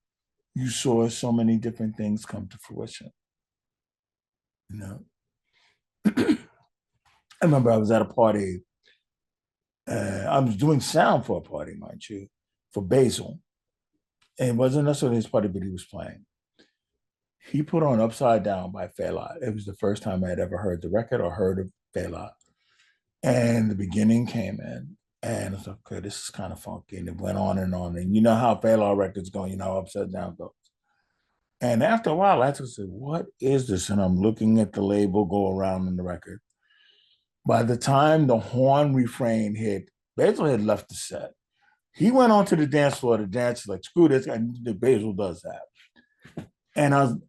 you saw so many different things come to fruition. You know, I remember I was at a party. I was doing sound for a party, mind you, for Basil. And it wasn't necessarily his party, but he was playing. He put on Upside Down by Fela. It was the first time I had ever heard the record or heard of Fela. And the beginning came in, and I was like, okay, this is kind of funky. And it went on and on. And you know how Fela records go, you know how Upside Down goes. And after a while, I just said, what is this? And I'm looking at the label go around in the record. By the time the horn refrain hit, Basil had left the set. He went onto the dance floor to dance like, screw this. And the Basil does that. And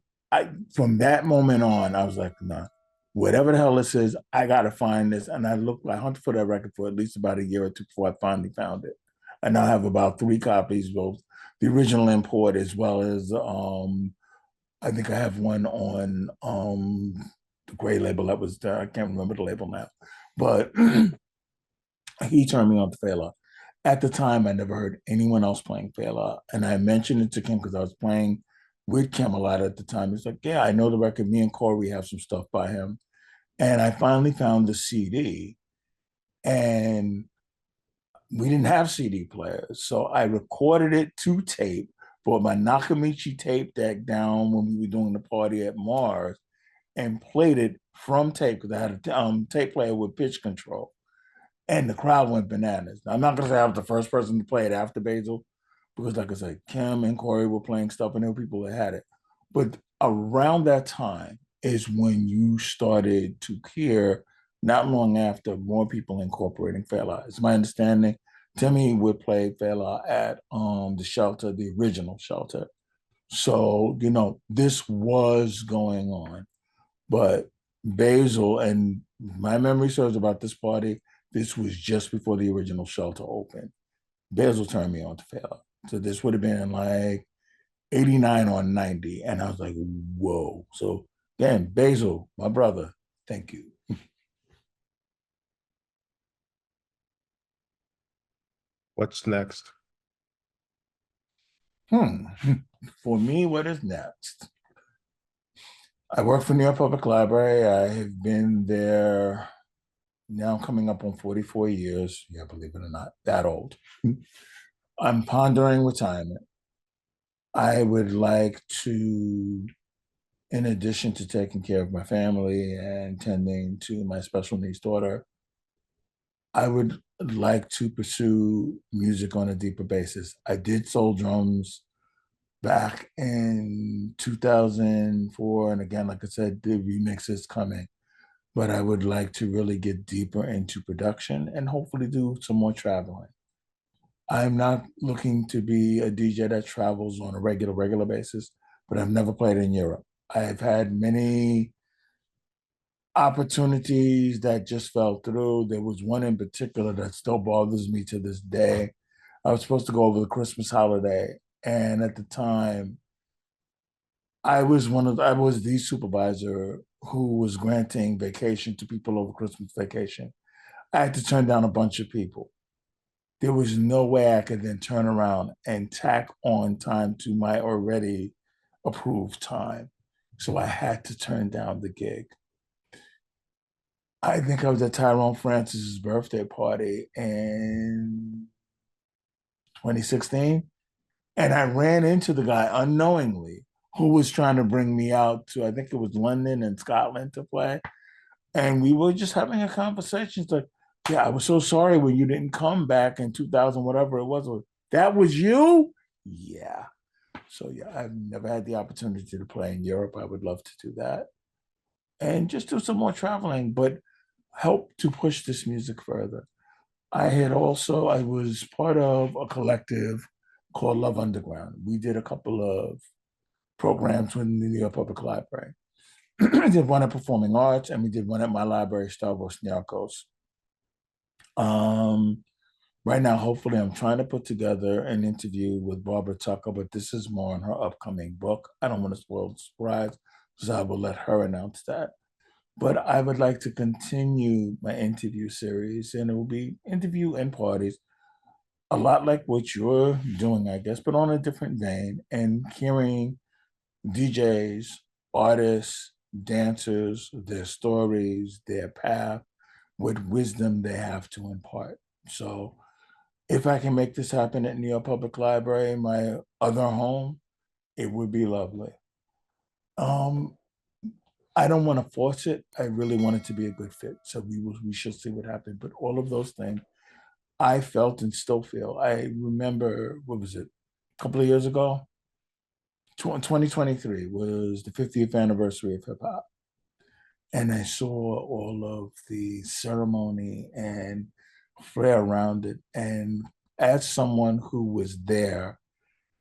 from that moment on, I was like, nah, whatever the hell this is, I got to find this. And I hunted for that record for at least about a year or two before I finally found it. I now have about 3 copies, both the original import as well as I think I have one on the gray label that was there. I can't remember the label now, but he turned me on to Fela. At the time, I never heard anyone else playing Fela, and I mentioned it to Kim because I was playing with Kim a lot at the time. He's like, "Yeah, I know the record. Me and Corey have some stuff by him," and I finally found the CD, and we didn't have CD players, so I recorded it to tape. Brought my Nakamichi tape deck down when we were doing the party at Mars, and played it from tape because I had a tape player with pitch control, and the crowd went bananas. Now, I'm not gonna say I was the first person to play it after Basil, because like I said, Kim and Corey were playing stuff, and there were people that had it. But around that time is when you started to hear, not long after, more people incorporating Fela. It's my understanding Timmy would play Fela at the shelter, the original shelter. So, this was going on. But Basil, and my memory serves about this party, this was just before the original shelter opened. Basil turned me on to Fela. So this would have been like 89 or 90. And I was like, whoa. So again, Basil, my brother, thank you. What's next? Hmm. For me, what is next? I work for New York Public Library. I have been there now coming up on 44 years. Yeah, believe it or not, that old. I'm pondering retirement. I would like to, in addition to taking care of my family and tending to my special needs daughter, I would like to pursue music on a deeper basis. I did soul drums back in 2004. And again, like I said, the remix is coming. But I would like to really get deeper into production and hopefully do some more traveling. I'm not looking to be a DJ that travels on a regular basis, but I've never played in Europe. I've had many opportunities that just fell through. There was one in particular that still bothers me to this day. I was supposed to go over the Christmas holiday, and at the time, I was the supervisor who was granting vacation to people over Christmas vacation. I had to turn down a bunch of people. There was no way I could then turn around and tack on time to my already approved time. So I had to turn down the gig. I think I was at Tyrone Francis's birthday party in 2016. And I ran into the guy unknowingly who was trying to bring me out to, I think it was London and Scotland to play. And we were just having a conversation. It's like, yeah, I was so sorry when you didn't come back in 2000, whatever it was. That was you? Yeah. So, yeah, I've never had the opportunity to play in Europe. I would love to do that and just do some more traveling, but help to push this music further. I was part of a collective called Love Underground. We did a couple of programs with the New York Public Library. I did one at Performing Arts and we did one at my library, Stavros Niarchos. Um, right now, hopefully, I'm trying to put together an interview with Barbara Tucker, but this is more on her upcoming book. I don't want to spoil the surprise, so I will let her announce that. But I would like to continue my interview series, and it will be interview and parties, a lot like what you're doing, I guess, but on a different vein, and hearing DJs, artists, dancers, their stories, their path, what wisdom they have to impart. So if I can make this happen at New York Public Library, my other home, it would be lovely. Um, I don't want to force it. I really want it to be a good fit. So we should see what happens. But all of those things I felt and still feel. I remember, what was it, a couple of years ago? 2023 was the 50th anniversary of hip hop. And I saw all of the ceremony and flair around it. And as someone who was there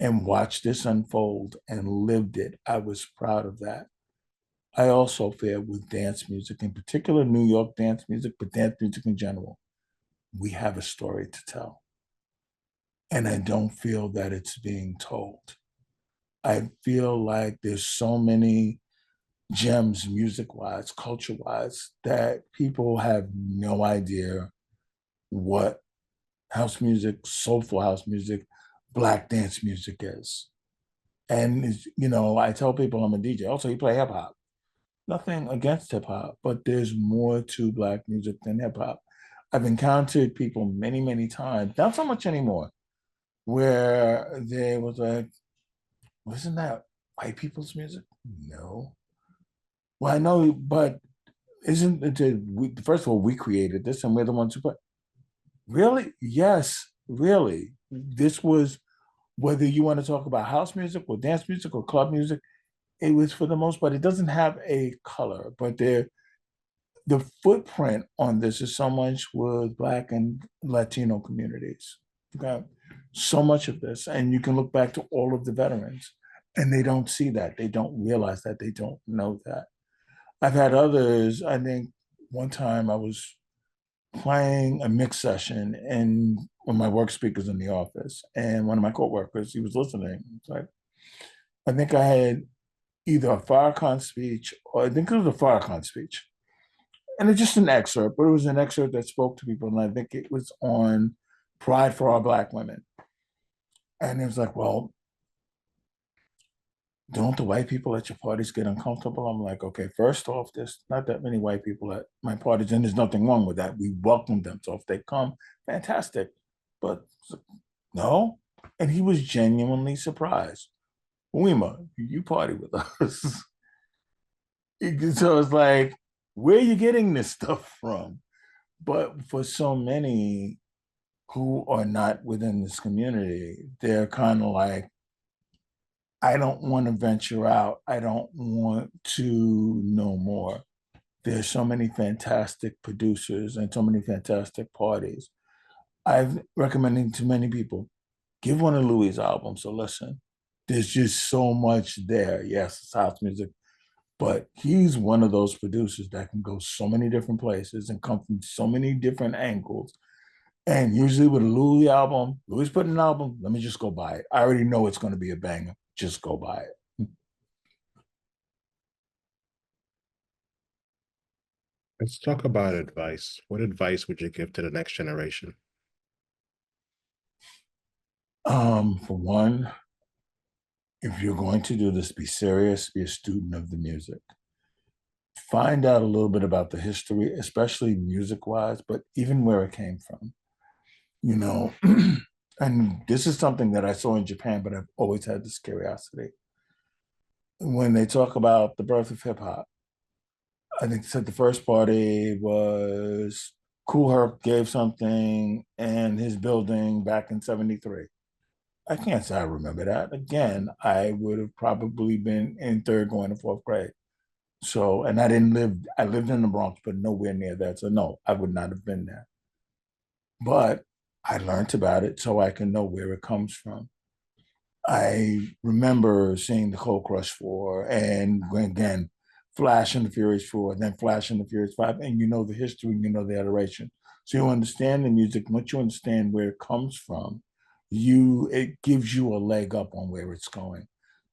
and watched this unfold and lived it, I was proud of that. I also feel with dance music, in particular New York dance music, but dance music in general, we have a story to tell. And I don't feel that it's being told. I feel like there's so many gems, music wise, culture wise, that people have no idea what house music, soulful house music, black dance music is. And, I tell people I'm a DJ. Also, you play hip hop. Nothing against hip hop, but there's more to black music than hip hop. I've encountered people many times, not so much anymore, where they was like, wasn't that white people's music? No. Well, I know, but isn't it, first of all, we created this and we're the ones who put, really? Yes, really. This was, whether you want to talk about house music or dance music or club music, it was for the most part, it doesn't have a color, but the footprint on this is so much with Black and Latino communities. Okay. So much of this. And you can look back to all of the veterans and they don't see that. They don't realize that. They don't know that. I've had others. I think one time I was playing a mix session and one of my work speakers in the office, and one of my coworkers, he was listening. It's like, I think I had either a Farrakhan speech or I think it was a Farrakhan speech. And it's just an excerpt, but it was an excerpt that spoke to people. And I think it was on pride for our Black women. And it was like, well, don't the white people at your parties get uncomfortable? I'm like, okay, first off, there's not that many white people at my parties, and there's nothing wrong with that. We welcome them. So if they come, fantastic. But no. And he was genuinely surprised. MUEMA, you party with us. So it's like, where are you getting this stuff from? But for so many who are not within this community, they're kind of like, I don't want to venture out. I don't want to know more. There's so many fantastic producers and so many fantastic parties. I've recommended to many people, give one of Louis' albums a listen. There's just so much there. Yes, it's house music, but he's one of those producers that can go so many different places and come from so many different angles. And usually with a Louis album, Louis put an album, let me just go buy it. I already know it's going to be a banger. Just go buy it. Let's talk about advice. What advice would you give to the next generation? For one, if you're going to do this, be serious, be a student of the music. Find out a little bit about the history, especially music wise, but even where it came from. You know, and this is something that I saw in Japan, but I've always had this curiosity. When they talk about the birth of hip hop, I think they said the first party was Kool Herc gave something in his building back in 73. I can't say I remember that. Again, I would have probably been in third going to fourth grade. So, and I lived in the Bronx, but nowhere near that. So, no, I would not have been there. But I learned about it so I can know where it comes from. I remember seeing the Cold Crush 4 and again, Flash and the Furious 4, and then Flash and the Furious 5, and you know the history, you know the adoration. So you understand the music. Once you understand where it comes from, it gives you a leg up on where it's going.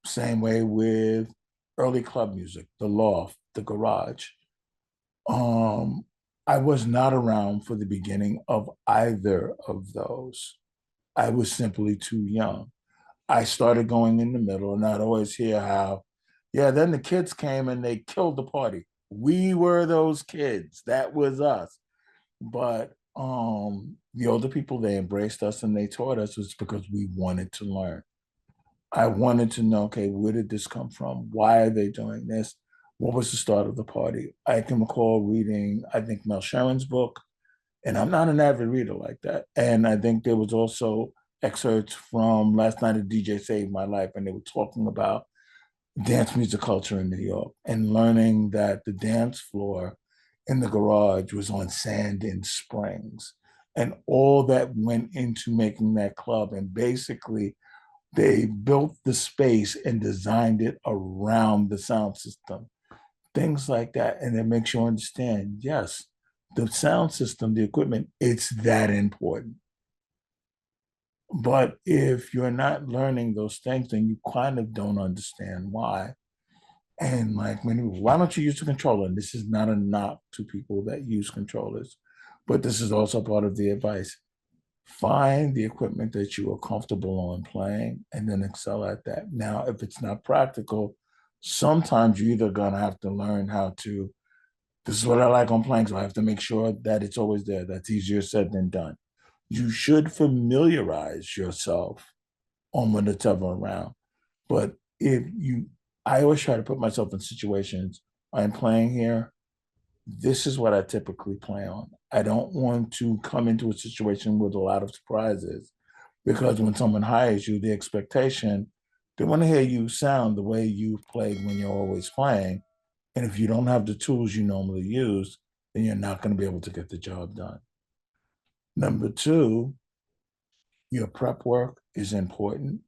Same way with early club music, the loft, the garage. Um, I was not around for the beginning of either of those. I was simply too young. I started going in the middle, and I'd always hear how, yeah, then the kids came and they killed the party. We were those kids. That was us. But the older people, they embraced us and they taught us was because we wanted to learn. I wanted to know, okay, where did this come from? Why are they doing this? What was the start of the party? I can recall reading, I think, Mel Sharon's book, and I'm not an avid reader like that. And I think there was also excerpts from Last Night a DJ Saved My Life, and they were talking about dance music culture in New York and learning that the dance floor in the garage was on sand in Springs and all that went into making that club. And basically, they built the space and designed it around the sound system, things like that. And it makes you understand, yes, the sound system, the equipment, it's that important. But if you're not learning those things, then you kind of don't understand why. And like many people, why don't you use the controller? And this is not a knock to people that use controllers, but this is also part of the advice. Find the equipment that you are comfortable on playing and then excel at that. Now, if it's not practical, sometimes you're either gonna have to learn how to, this is what I like on playing, so I have to make sure that it's always there. That's easier said than done. You should familiarize yourself on when it's ever around. But if you, I always try to put myself in situations, I'm playing here, this is what I typically play on. I don't want to come into a situation with a lot of surprises because when someone hires you, the expectation, they want to hear you sound the way you've played when you're always playing. And if you don't have the tools you normally use, then you're not going to be able to get the job done. Number two, your prep work is important.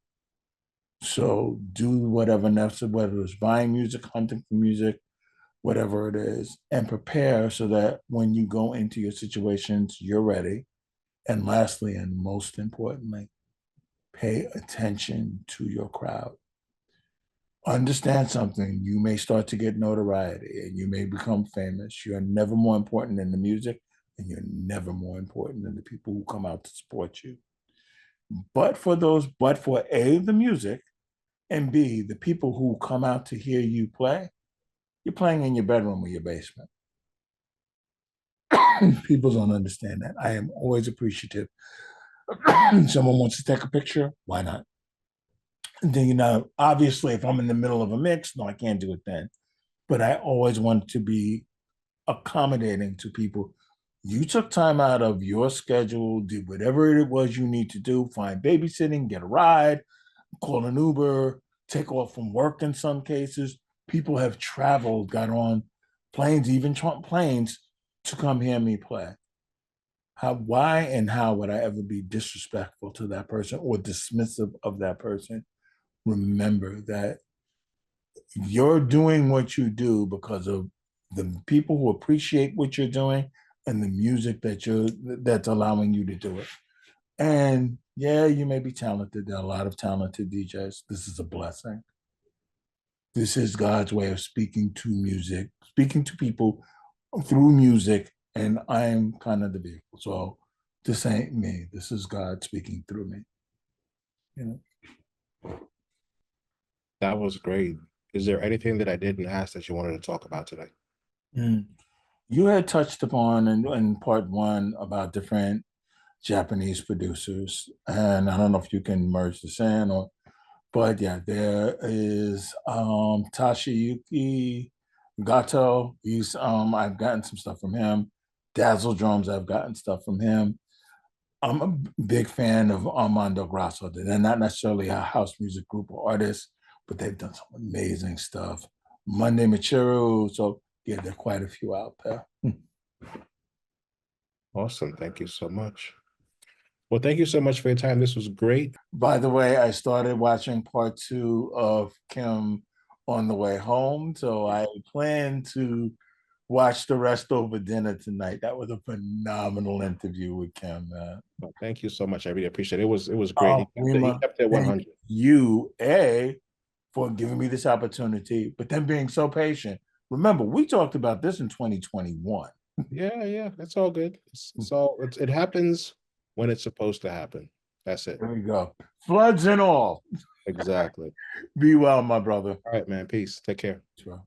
So do whatever necessary, whether it's buying music, hunting for music, whatever it is, and prepare so that when you go into your situations, you're ready. And lastly, and most importantly, pay attention to your crowd. Understand something. You may start to get notoriety and you may become famous. You're never more important than the music, and you're never more important than the people who come out to support you. But for A, the music, And B, the people who come out to hear you play, you're playing in your bedroom or your basement. People don't understand that. I am always appreciative. Someone wants to take a picture, why not? And then, obviously, if I'm in the middle of a mix, no, I can't do it then. But I always want to be accommodating to people. You took time out of your schedule, did whatever it was you need to do, find babysitting, get a ride, call an Uber, take off from work in some cases. People have traveled, got on planes, even planes, to come hear me play. Why and how would I ever be disrespectful to that person or dismissive of that person? Remember that you're doing what you do because of the people who appreciate what you're doing and the music that's allowing you to do it. And yeah, you may be talented. There are a lot of talented DJs. This is a blessing. This is God's way of speaking to music, speaking to people through music, and I'm kind of the vehicle. So this ain't me. This is God speaking through me. You know. That was great. Is there anything that I didn't ask that you wanted to talk about today? You had touched upon in part one about different Japanese producers, and I don't know if you can merge this in but yeah, there is Tashiyuki Gato. I've gotten some stuff from him. Dazzle Drums, I've gotten stuff from him. I'm a big fan of Armando Grasso. They're not necessarily a house music group or artist, but they've done some amazing stuff. Monday Michiru. So yeah, there are quite a few out there. Awesome. Thank you so much. Well, thank you so much for your time. This was great. By the way, I started watching part 2 of Kim on the way home. So I plan to watch the rest over dinner tonight. That was a phenomenal interview with Kim, man. Well, thank you so much. I really appreciate it. It was great. He kept it 100. You, for giving me this opportunity, but then being so patient. Remember, we talked about this in 2021. Yeah, that's all good. It happens when it's supposed to happen. That's it. There we go. Floods and all. Exactly. Be well, my brother. All right, man. Peace. Take care. Sure.